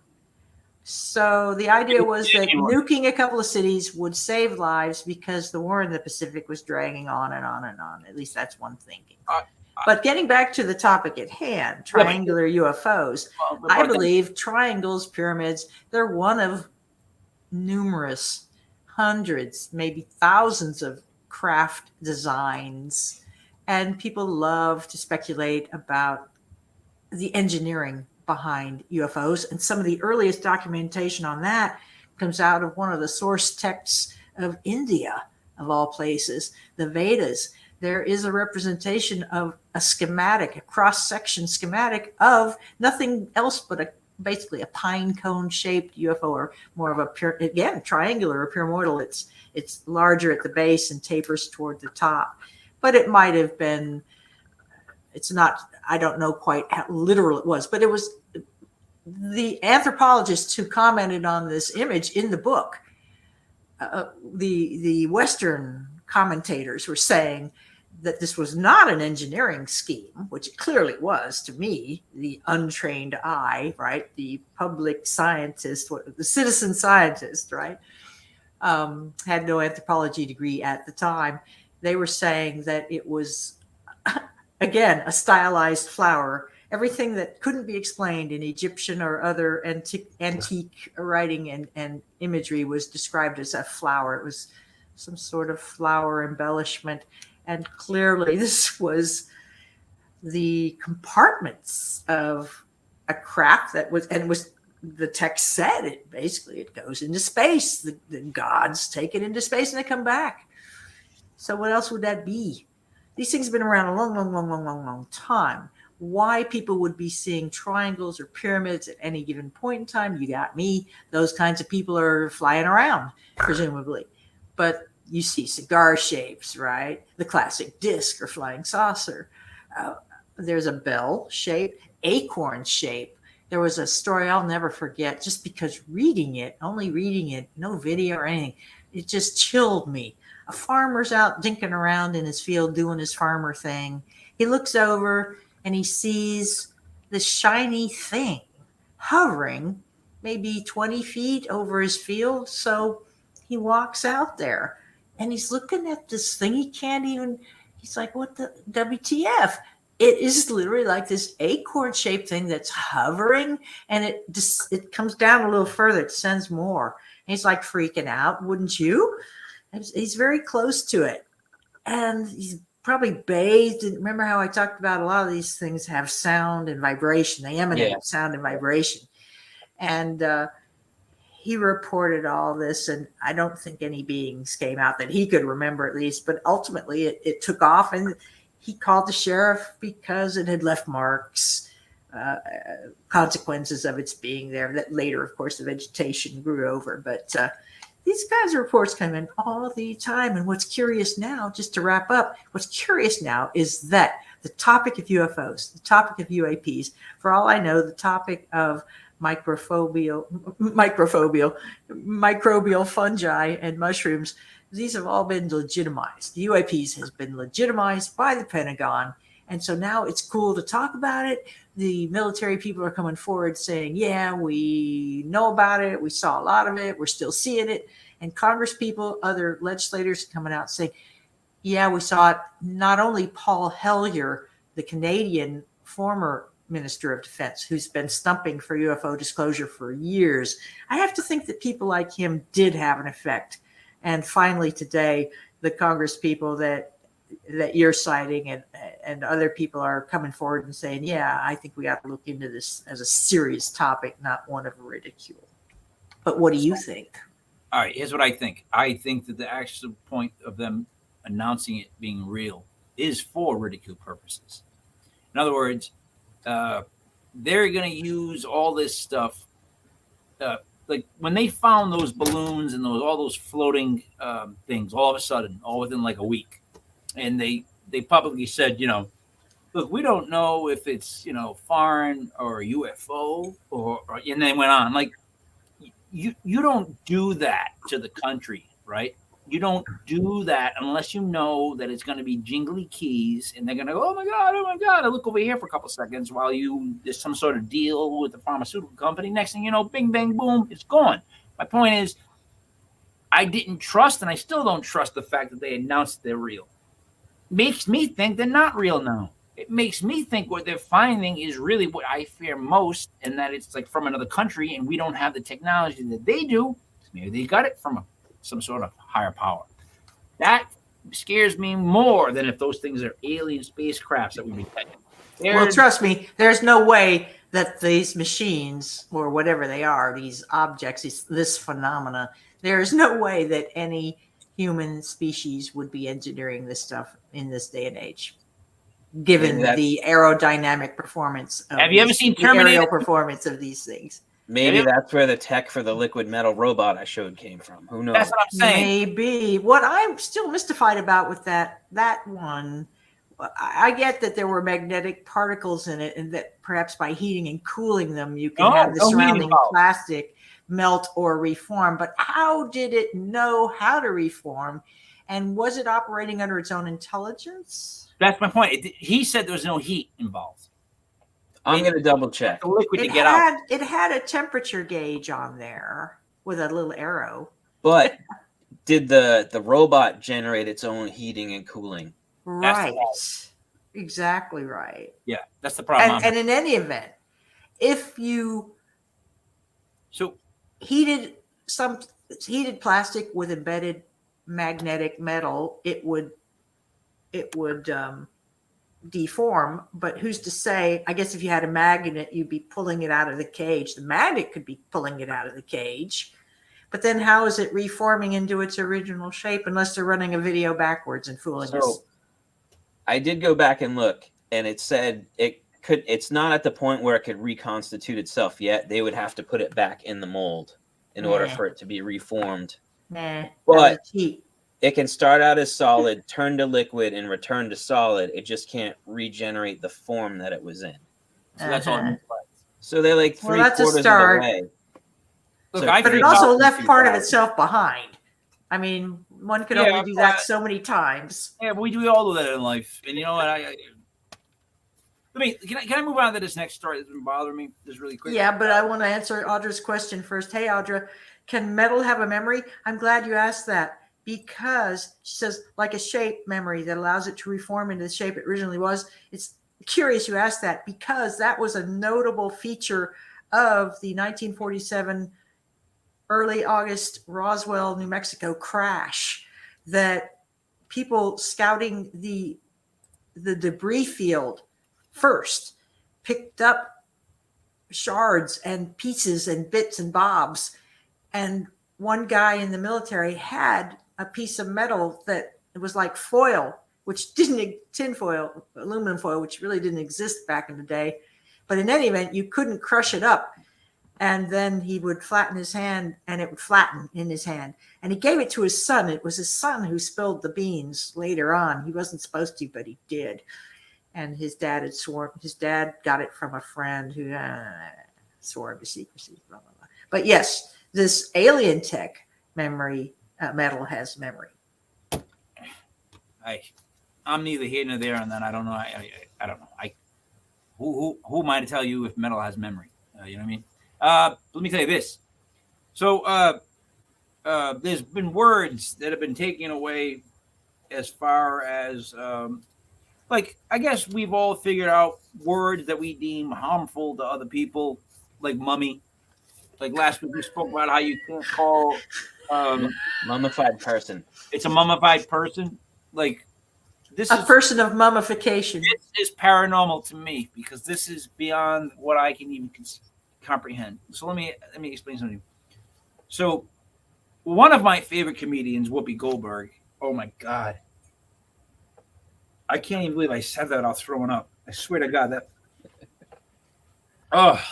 So the idea was that nuking a couple of cities would save lives because the war in the Pacific was dragging on and on and on. At least that's one thinking. But getting back to the topic at hand, triangular UFOs, I believe triangles, pyramids, they're one of numerous hundreds, maybe thousands of craft designs. And people love to speculate about the engineering behind UFOs. And some of the earliest documentation on that comes out of one of the source texts of India, of all places, the Vedas. there is a representation of a schematic, a cross-section schematic of nothing else but basically a pine cone shaped UFO, or more of a triangular or pyramidal. It's larger at the base and tapers toward the top, but it might have been, it's not, I don't know quite how literal it was, but it was the anthropologists who commented on this image in the book. The Western commentators were saying that this was not an engineering scheme, which it clearly was to me, the untrained eye, right? The public scientist, the citizen scientist, right? Had no anthropology degree at the time. They were saying that it was, again, a stylized flower. Everything that couldn't be explained in Egyptian or other antique writing and imagery was described as a flower. It was some sort of flower embellishment. And clearly this was the compartments of a craft that was, the text said it basically, it goes into space. The gods take it into space and they come back. So what else would that be? These things have been around a long time. Why people would be seeing triangles or pyramids at any given point in time, you got me. Those kinds of people are flying around, presumably. But you see cigar shapes, right? The classic disc or flying saucer. There's a bell shape, acorn shape. There was a story I'll never forget, just because only reading it, no video or anything, it just chilled me. A farmer's out dinking around in his field doing his farmer thing. He looks over and he sees this shiny thing hovering maybe 20 feet over his field. So he walks out there and he's looking at this thing. He's like, what the WTF? It is literally like this acorn shaped thing that's hovering, and it comes down a little further. It sends more. And he's like freaking out. Wouldn't you? He's very close to it. And he's probably bathed. Remember how I talked about a lot of these things have sound and vibration. They emanate sound and vibration. And he reported all this, and I don't think any beings came out that he could remember, at least. But ultimately, it took off, and he called the sheriff because it had left marks, consequences of its being there. That later, of course, the vegetation grew over. But these kinds of reports come in all the time. And what's curious now, just to wrap up, what's curious now is that the topic of UFOs, the topic of UAPs, for all I know, the topic of microbial fungi and mushrooms, these have all been legitimized. The UAPs has been legitimized by the Pentagon. And so now it's cool to talk about it. The military people are coming forward saying, yeah, we know about it. We saw a lot of it. We're still seeing it. And Congress people, other legislators coming out saying, yeah, we saw it. Not only Paul Hellyer, the Canadian former Minister of Defense, who's been stumping for UFO disclosure for years. I have to think that people like him did have an effect. And finally today, the Congress people that you're citing and other people are coming forward and saying, yeah, I think we have to look into this as a serious topic, not one of ridicule. But what do you think? All right, here's what I think. I think that the actual point of them announcing it being real is for ridicule purposes. In other words, they're going to use all this stuff. Like when they found those balloons and all those floating things, all of a sudden, all within like a week, and they publicly said, look, we don't know if it's foreign or a UFO or and they went on like you don't do that to the country, right? You don't do that unless you know that it's going to be jingly keys and they're going to go, oh my God, I look over here for a couple of seconds while there's some sort of deal with the pharmaceutical company. Next thing you know, bing, bang, boom, it's gone. My point is, I didn't trust, and I still don't trust the fact that they announced they're real. Makes me think they're not real now. It makes me think what they're finding is really what I fear most, and that it's like from another country and we don't have the technology that they do. Maybe they got it from some sort of higher power. That scares me more than if those things are alien spacecrafts that we be taking. Well, trust me, there's no way that these machines or whatever they are, these objects, this phenomena, there is no way that any human species would be engineering this stuff in this day and age, given Maybe the aerodynamic performance of Have you ever seen the Terminator? aerial performance of these things. Maybe that's where the tech for the liquid metal robot I showed came from. Who knows? That's what I'm saying. Maybe. What I'm still mystified about with that one, I get that there were magnetic particles in it, and that perhaps by heating and cooling them, you can have the surrounding plastic melt or reform. But how did it know how to reform? And was it operating under its own intelligence? That's my point. He said there was no heat involved. I'm going to double check. The liquid to get out. It had a temperature gauge on there with a little arrow. But did the robot generate its own heating and cooling? Right. Exactly right. Yeah, that's the problem. And in any event, if you heated plastic with embedded magnetic metal, it would deform. But who's to say? I guess if you had a magnet, you'd be pulling it out of the cage. The magnet could be pulling it out of the cage. But then how is it reforming into its original shape unless they're running a video backwards and fooling us? I did go back and look, and it said it's not at the point where it could reconstitute itself yet. They would have to put it back in the mold in order for it to be reformed. But it can start out as solid, turn to liquid, and return to solid. It just can't regenerate the form that it was in. So that's all. So they're like three-quarters of the way. Look, but it also left part of itself behind. I mean, one could only do that so many times. Yeah, but we all do that in life. And you know what? Can I move on to this next story that's been bothering me just really quick? Yeah, but I want to answer Audra's question first. Hey, Audra, can metal have a memory? I'm glad you asked that, because she says like a shape memory that allows it to reform into the shape it originally was. It's curious you asked that, because that was a notable feature of the 1947 early August Roswell, New Mexico crash, that people scouting the debris field first picked up shards and pieces and bits and bobs. And one guy in the military had a piece of metal that it was like foil, which tin foil, aluminum foil, which really didn't exist back in the day. But in any event, you couldn't crush it up. And then he would flatten his hand, and it would flatten in his hand. And he gave it to his son. It was his son who spilled the beans later on. He wasn't supposed to, but he did. And his dad had sworn. His dad got it from a friend who swore to secrecy. Blah, blah, blah. But yes, this alien tech memory metal has memory. I'm neither here nor there on that. I don't know. I don't know. Who am I to tell you if metal has memory? You know what I mean? Let me tell you this. So there's been words that have been taken away as far as I guess we've all figured out words that we deem harmful to other people, like mummy. Like last week we spoke about how you can't call mummified person. It's a mummified person. Like this is a person of mummification. This is paranormal to me, because this is beyond what I can even comprehend. So let me explain something. So one of my favorite comedians, Whoopi Goldberg. Oh my God. I can't even believe I said that without throwing up. I swear to God that. Oh,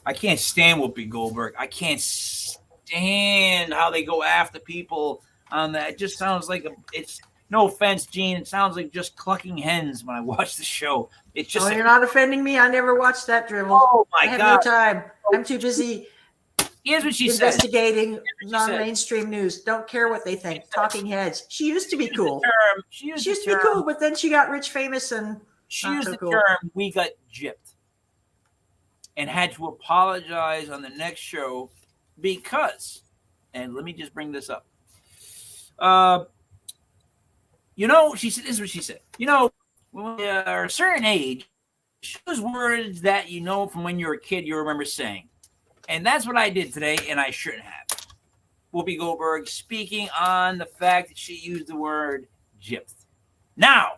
I can't stand Whoopi Goldberg. I can't stand how they go after people on that. It just sounds like it's no offense, Gene. It sounds like just clucking hens when I watch the show. It's just. You're not offending me. I never watched that drivel. Oh my God! I have no time. I'm too busy. Here's what she investigating non-mainstream news. Don't care what they think. Talking heads. She used to be cool. She used to be cool, but then she got rich, famous, and she used the term "we got gypped," and had to apologize on the next show because. And let me just bring this up. She said, this is what she said. When you're a certain age, those words that from when you were a kid, you remember saying. And that's what I did today, and I shouldn't have. Whoopi Goldberg speaking on the fact that she used the word gypped. Now,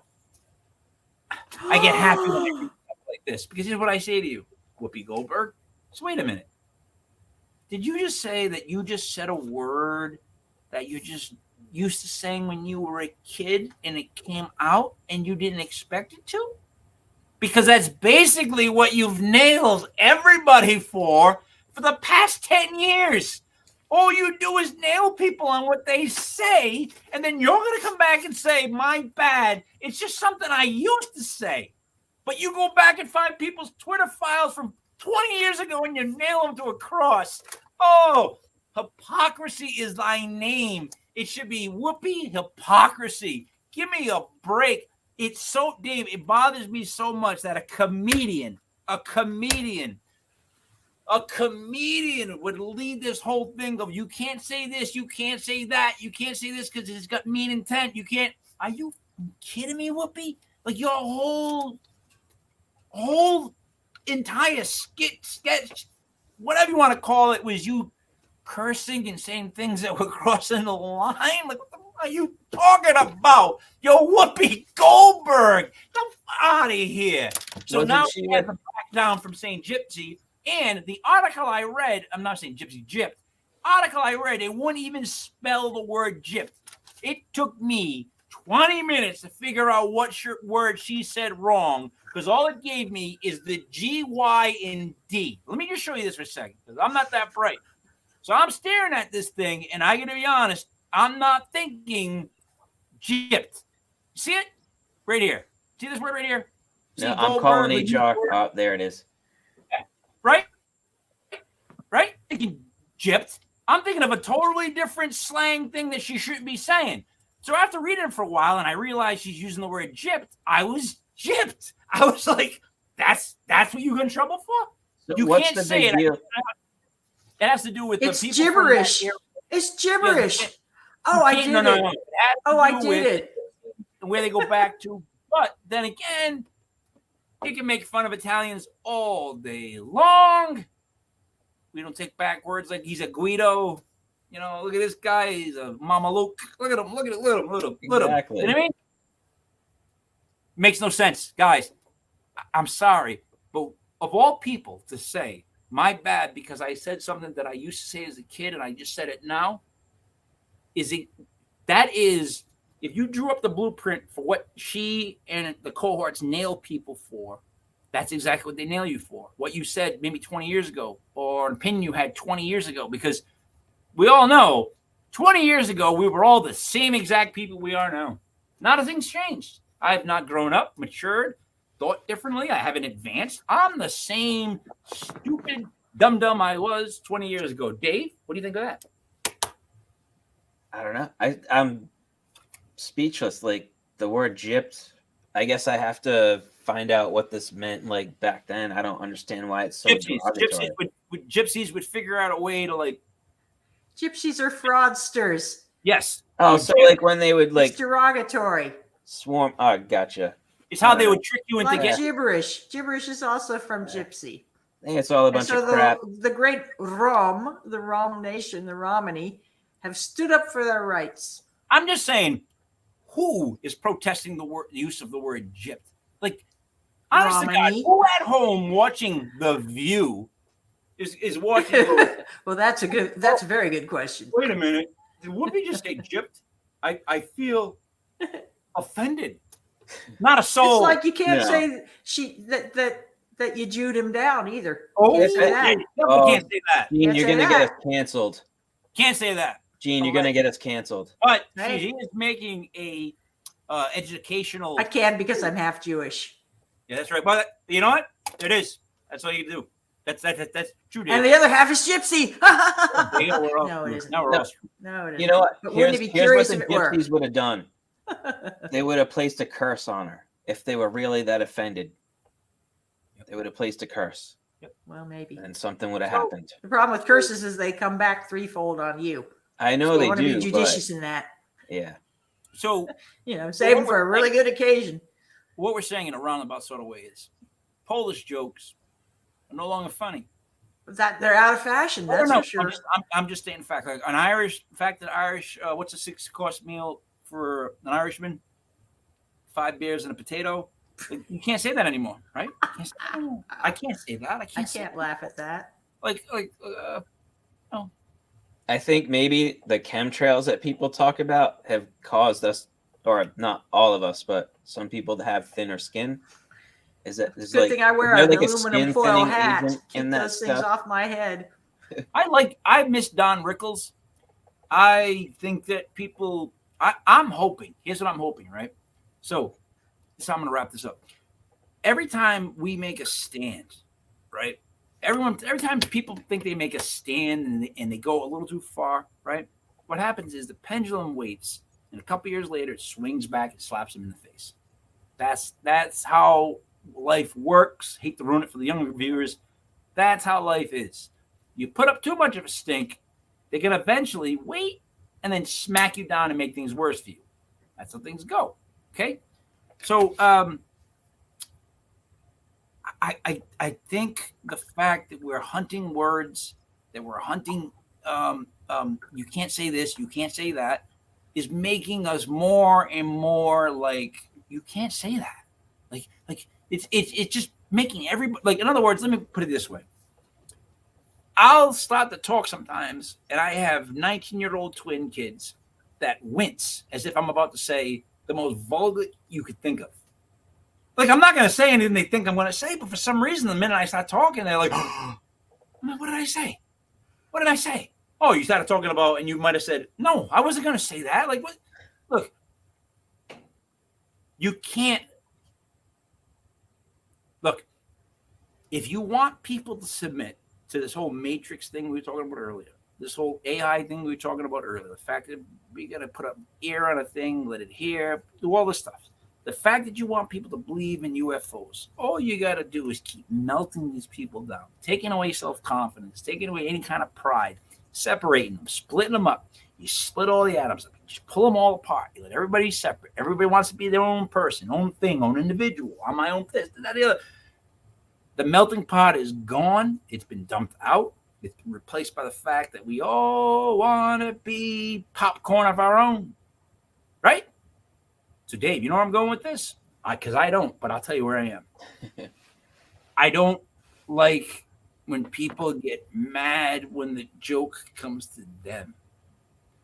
I get happy when I do stuff like this, because here's what I say to you, Whoopi Goldberg. So wait a minute. Did you just say that you just said a word that you just used to saying when you were a kid and it came out and you didn't expect it to? Because that's basically what you've nailed everybody for the past 10 years. All you do is nail people on what they say, and then you're going to come back and say, my bad. It's just something I used to say. But you go back and find people's Twitter files from 20 years ago and you nail them to a cross. Oh, hypocrisy is thy name. It should be whoopee hypocrisy. Give me a break. It's so, Dave, it bothers me so much that a comedian would lead this whole thing of you can't say this, you can't say that, you can't say this because it's got mean intent. You can't. Are you kidding me, Whoopi? Like your whole entire sketch, whatever you want to call it, was you cursing and saying things that were crossing the line. Like, what the fuck are you talking about? Yo, Whoopi Goldberg, get out of here. So Wasn't now she she has to back down from saying gypsy. And the article I read, I'm not saying gypsy, gypped. Article I read, they wouldn't even spell the word gypped. It took me 20 minutes to figure out what word she said wrong, because all it gave me is the G, Y, and D. Let me just show you this for a second, because I'm not that bright. So I'm staring at this thing, and I got to be honest, I'm not thinking gypped. See it? Right here. See this word right here? See No, I'm Goldberg, calling the HR. Oh, there it is. Right? Right? Thinking gypped. I'm thinking of a totally different slang thing that she shouldn't be saying. So after reading it for a while and I realized she's using the word gypped, I was gypped. I was like, that's what you get in trouble for? So You what's can't the say big it. deal? It has to do with It's the people. gibberish. It's gibberish. Yeah, Oh, I did no. it. It has to Oh, I do with did it. where they go back to. But then again, you can make fun of Italians all day long. We don't take back words like he's a Guido. You know, look at this guy. He's a Mama Luke. Look at him. Look at him. Exactly. You know what I mean? Makes no sense, guys. I'm sorry, but of all people to say my bad because I said something that I used to say as a kid and I just said it now, that is if you drew up the blueprint for what she and the cohorts nail people for, that's exactly what they nail you for. What you said maybe 20 years ago or an opinion you had 20 years ago, because we all know 20 years ago, we were all the same exact people we are now. Not a thing's changed. I have not grown up, matured, thought differently. I haven't advanced. I'm the same stupid dum-dum I was 20 years ago. Dave, what do you think of that? I don't know. I'm speechless. Like the word gypped, I guess I have to find out what this meant like back then. I don't understand why it's so derogatory. Gypsies would figure out a way to like. Gypsies are fraudsters. Yes. Oh, so like when they would like It's derogatory. swarm. Oh, gotcha. It's how they would trick you into Like getting. gibberish. Gibberish is also from gypsy. I think it's all a And bunch so of crap. the great Rom, the Rom nation, the Romani, have stood up for their rights. I'm just saying, who is protesting the use of the word gypped? Like, honestly, God, who at home watching The View is watching? Well, that's a very good question. Wait a minute. Did Whoopi just say gypped? I feel offended. Not a soul. It's like you can't say that you Jewed him down either. Oh, Can't say that. Can't say that. Gene, you're gonna get us canceled. Can't say that. Gene, you're gonna get us canceled. But he is making a educational. I can because I'm half Jewish. Yeah, that's right. But you know what? It is. That's all you do. That's true. Dude. And the other half is gypsy. No, it isn't. No, it isn't. You know what? But Here's wouldn't it be what curious the if it were? gypsies would have done. They would have placed a curse on her if they were really that offended. They would have placed a curse. Well, maybe. And something would have happened. The problem with curses is they come back threefold on you. I know so they want do. to be judicious in that. Yeah. So save them for a really good occasion. What we're saying in a roundabout sort of way is, Polish jokes are no longer funny. That they're out of fashion. That's for sure. I'm just stating fact. Like an Irish what's a 6-course meal for an Irishman? 5 beers and a potato. Like, you can't say that anymore, right? I can't say that. I can't laugh at that. No. I think maybe the chemtrails that people talk about have caused us, or not all of us, but some people to have thinner skin. Is that there's Good like thing I wear is there an like a aluminum skin foil thinning hat. agent in Keep that those things stuff? off my head. I miss Don Rickles. I think that people, I'm hoping, here's what I'm hoping, right? So I'm going to wrap this up. Every time we make a stand, right? Every time people think they make a stand and they go a little too far, right? What happens is the pendulum waits, and a couple years later, it swings back and slaps them in the face. That's how life works. Hate to ruin it for the younger viewers. That's how life is. You put up too much of a stink, they can eventually wait and then smack you down and make things worse for you. That's how things go. Okay? So I think the fact that we're hunting words, that we're hunting you can't say this, you can't say that, is making us more and more like you can't say that. Like it's just making everybody, like, in other words, let me put it this way. I'll start to talk sometimes, and I have 19-year-old twin kids that wince as if I'm about to say the most vulgar you could think of. Like, I'm not going to say anything they think I'm going to say, but for some reason, the minute I start talking, they're like, oh, what did I say? What did I say? Oh, you started talking about, and you might have said, no, I wasn't going to say that. Like, what? Look, you can't. Look, if you want people to submit to this whole matrix thing we were talking about earlier, this whole AI thing we were talking about earlier, the fact that we got to put up ear on a thing, let it hear, do all this stuff. The fact that you want people to believe in UFOs, all you got to do is keep melting these people down, taking away self-confidence, taking away any kind of pride, separating them, splitting them up. You split all the atoms up. You just pull them all apart. You let everybody separate. Everybody wants to be their own person, own thing, own individual. I'm my own this, that, the other. The melting pot is gone. It's been dumped out. It's been replaced by the fact that we all want to be popcorn of our own, right? So, Dave, you know where I'm going with this? Because I don't, but I'll tell you where I am. I don't like when people get mad when the joke comes to them.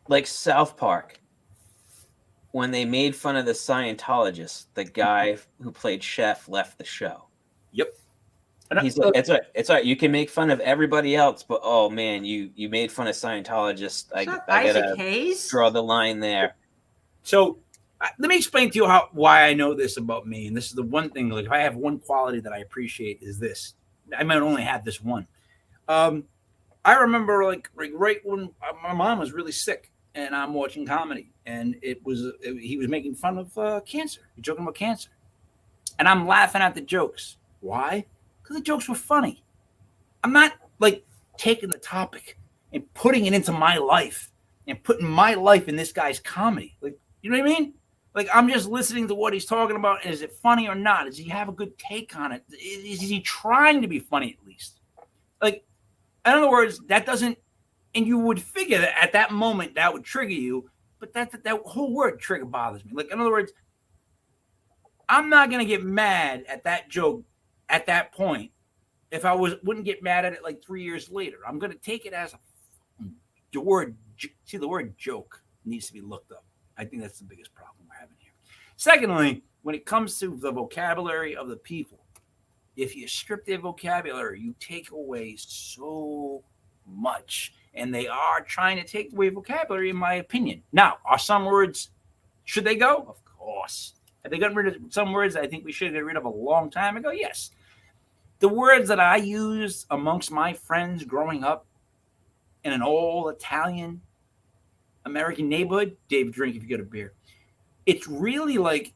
Like South Park, when they made fun of the Scientologist, the guy who played Chef left the show. Yep. He's like, it's all right. You can make fun of everybody else, but oh man, you made fun of Scientologists. I gotta draw the line there. So let me explain to you why I know this about me. And this is the one thing, like, if I have one quality that I appreciate is this. I might only have this one. I remember like right when my mom was really sick and I'm watching comedy, and he was making fun of cancer. He's joking about cancer. And I'm laughing at the jokes. Why? Because the jokes were funny. I'm not like taking the topic and putting it into my life and putting my life in this guy's comedy. Like, you know what I mean? Like, I'm just listening to what he's talking about. Is it funny or not? Does he have a good take on it? Is he trying to be funny at least? Like, in other words, that doesn't, and you would figure that at that moment that would trigger you, but that whole word trigger bothers me. Like, in other words, I'm not going to get mad at that joke at that point if I wouldn't get mad at it like 3 years later. I'm going to take it as the word joke needs to be looked up. I think that's the biggest problem we're having here. Secondly, when it comes to the vocabulary of the people, if you strip their vocabulary, you take away so much. And they are trying to take away vocabulary, in my opinion. Now, are some words, should they go? Of course. Have they gotten rid of some words that I think we should get rid of a long time ago? Yes. The words that I used amongst my friends growing up in an all Italian American neighborhood, Dave, drink if you get a beer. It's really like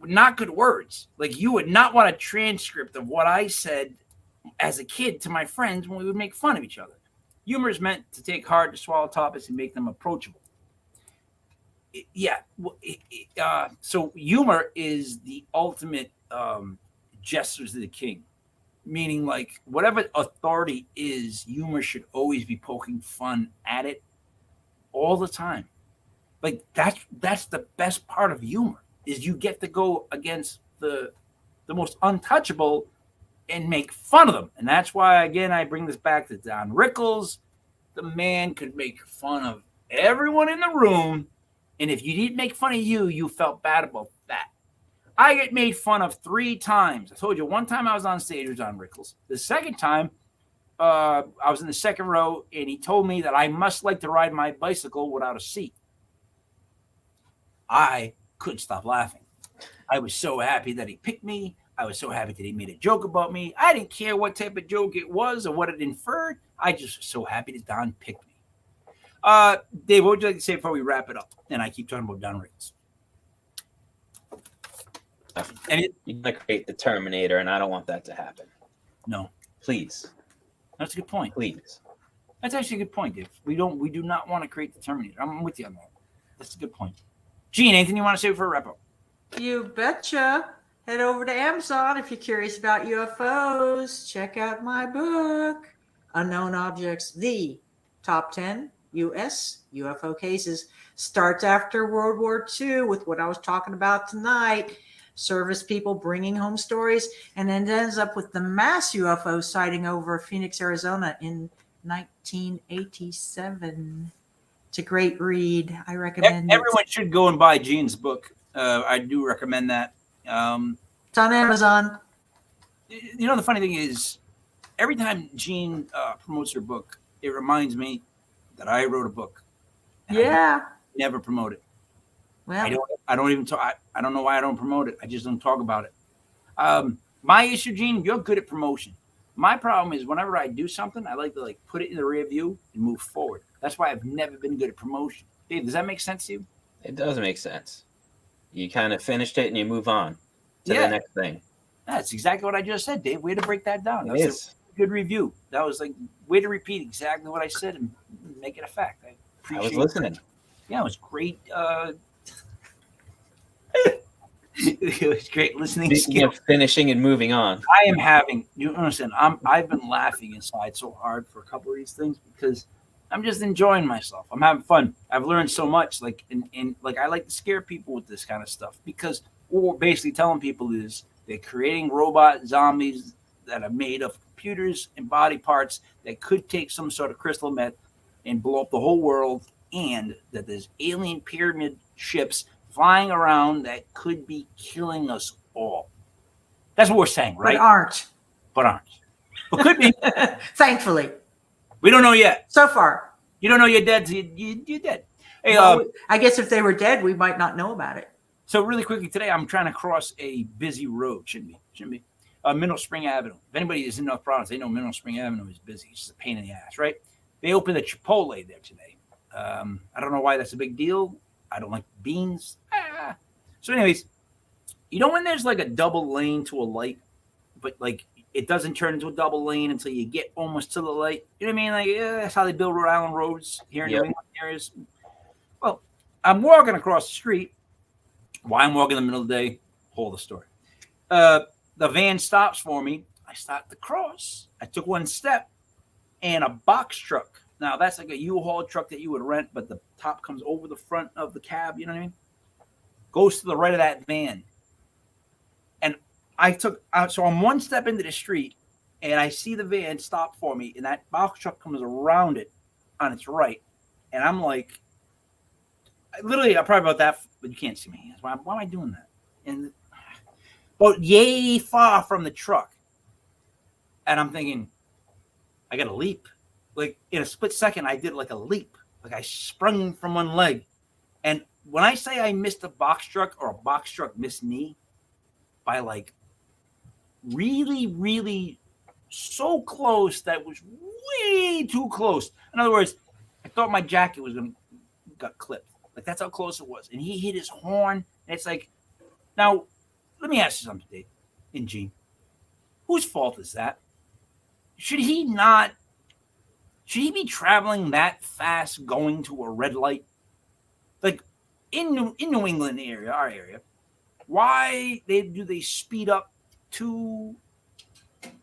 not good words. Like, you would not want a transcript of what I said as a kid to my friends when we would make fun of each other. Humor is meant to take hard to swallow topics and make them approachable. So humor is the ultimate gestures of the king, meaning like whatever authority is, humor should always be poking fun at it all the time. Like, that's the best part of humor, is you get to go against the most untouchable and make fun of them. And that's why, again, I bring this back to Don Rickles, the man could make fun of everyone in the room. And if you didn't make fun of you, you felt bad about that. I get made fun of 3 times. I told you one time I was on stage with John Rickles. The second time, I was in the second row, and he told me that I must like to ride my bicycle without a seat. I couldn't stop laughing. I was so happy that he picked me. I was so happy that he made a joke about me. I didn't care what type of joke it was or what it inferred. I just was so happy that Don picked me. Dave, what would you like to say before we wrap it up? And I keep talking about Don Rickles. You're going to create the Terminator, and I don't want that to happen. No. Please. That's a good point. Please. That's actually a good point, Dave. We do not want to create the Terminator. I'm with you on that. That's a good point. Gene, anything you want to say before we wrap up? You betcha. Head over to Amazon if you're curious about UFOs. Check out my book, Unknown Objects, the Top 10 U.S. UFO Cases. Starts after World War II with what I was talking about tonight. Service people bringing home stories, and then ends up with the mass UFO sighting over Phoenix, Arizona in 1987. It's a great read. I recommend Everyone should go and buy Gene's book. I do recommend that. It's on Amazon. You know, the funny thing is, every time Gene promotes her book, it reminds me that I wrote a book. Yeah. I never promote it. Well, I don't even talk. I don't know why I don't promote it. I just don't talk about it. My issue, Gene, you're good at promotion. My problem is whenever I do something, I like to put it in the rear view and move forward. That's why I've never been good at promotion. Dave, does that make sense to you? It does make sense. You kind of finished it and you move on to the next thing. That's exactly what I just said, Dave. Way to break that down. That was a good review. That was way to repeat exactly what I said and make it a fact. I appreciate I was listening. It. Yeah, it was great. It was great listening. Speaking of finishing and moving on, I am having. You understand? I've been laughing inside so hard for a couple of these things because I'm just enjoying myself. I'm having fun. I've learned so much. I like to scare people with this kind of stuff because what we're basically telling people is they're creating robot zombies that are made of computers and body parts that could take some sort of crystal meth and blow up the whole world, and that there's alien pyramid ships flying around that could be killing us all. That's what we're saying, right? But aren't. But could be. Thankfully. We don't know yet. So far. You don't know you're dead. So you're dead. Hey, I guess if they were dead, we might not know about it. So really quickly today, I'm trying to cross a busy road. Shouldn't be. Mineral Spring Avenue. If anybody is in North Providence, they know Mineral Spring Avenue is busy. It's just a pain in the ass, right? They opened a Chipotle there today. I don't know why that's a big deal. I don't like beans. So anyways, when there's a double lane to a light, but it doesn't turn into a double lane until you get almost to the light. You know what I mean? That's how they build Rhode Island roads here in New England areas. Well, I'm walking across the street. Why I'm walking in the middle of the day, whole the story. The van stops for me. I start to cross. I took one step, and a box truck. Now, that's like a U-Haul truck that you would rent, but the top comes over the front of the cab, you know what I mean? Goes to the right of that van. And so I'm one step into the street, and I see the van stop for me, and that box truck comes around it on its right. And I'm like, literally, I'm probably about that, but you can't see my hands. Why am I doing that? And but yay far from the truck. And I'm thinking, I got to leap. In a split second, I did a leap. I sprung from one leg. And when I say I missed a box truck or a box truck missed me by really, really so close that was way too close. In other words, I thought my jacket was going to got clipped. That's how close it was. And he hit his horn. And it's now, let me ask you something, Dave and Gene. Whose fault is that? Should he be traveling that fast going to a red light? In New England area, our area, why do they speed up to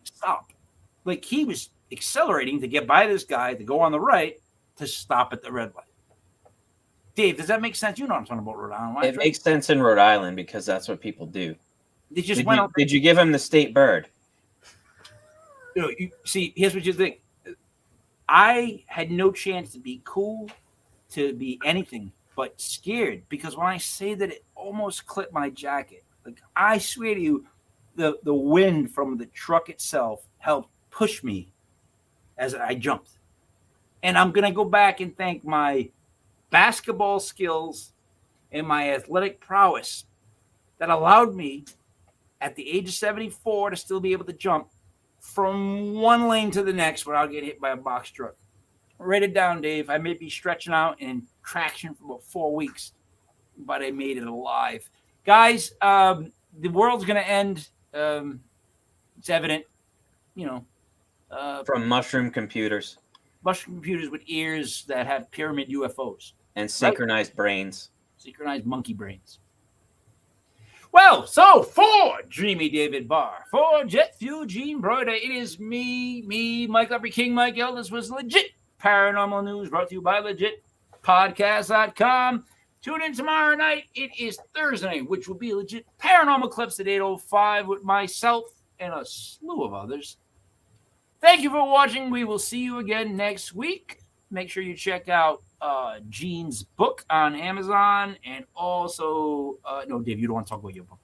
stop? He was accelerating to get by this guy to go on the right to stop at the red light. Dave, does that make sense? You know what I'm talking about, Rhode Island. It makes sense in Rhode Island because that's what people do. They just Did you give him the state bird? You see, here's what you think. I had no chance to be cool, to be anything but scared, because when I say that it almost clipped my jacket, like I swear to you, the wind from the truck itself helped push me as I jumped. And I'm going to go back and thank my basketball skills and my athletic prowess that allowed me at the age of 74 to still be able to jump from one lane to the next without getting hit by a box truck. Write it down, Dave. I may be stretching out in traction for about 4 weeks, but I made it alive. Guys, the world's going to end. It's evident, From mushroom computers mushroom computers with ears that have pyramid UFOs. and synchronized brains. Synchronized monkey brains. Well, so for Dreamy David Barr, for Jet Fuel Gene Broida, it is me, Mike Leopard King, Mike L. This was Legit Paranormal News, brought to you by LegitPodcast.com. Tune in tomorrow night. It is Thursday, which will be Legit Paranormal Clips at 8:05 with myself and a slew of others. Thank you for watching. We will see you again next week. Make sure you check out Gene's book on Amazon, and also, no, Dave, you don't want to talk about your book.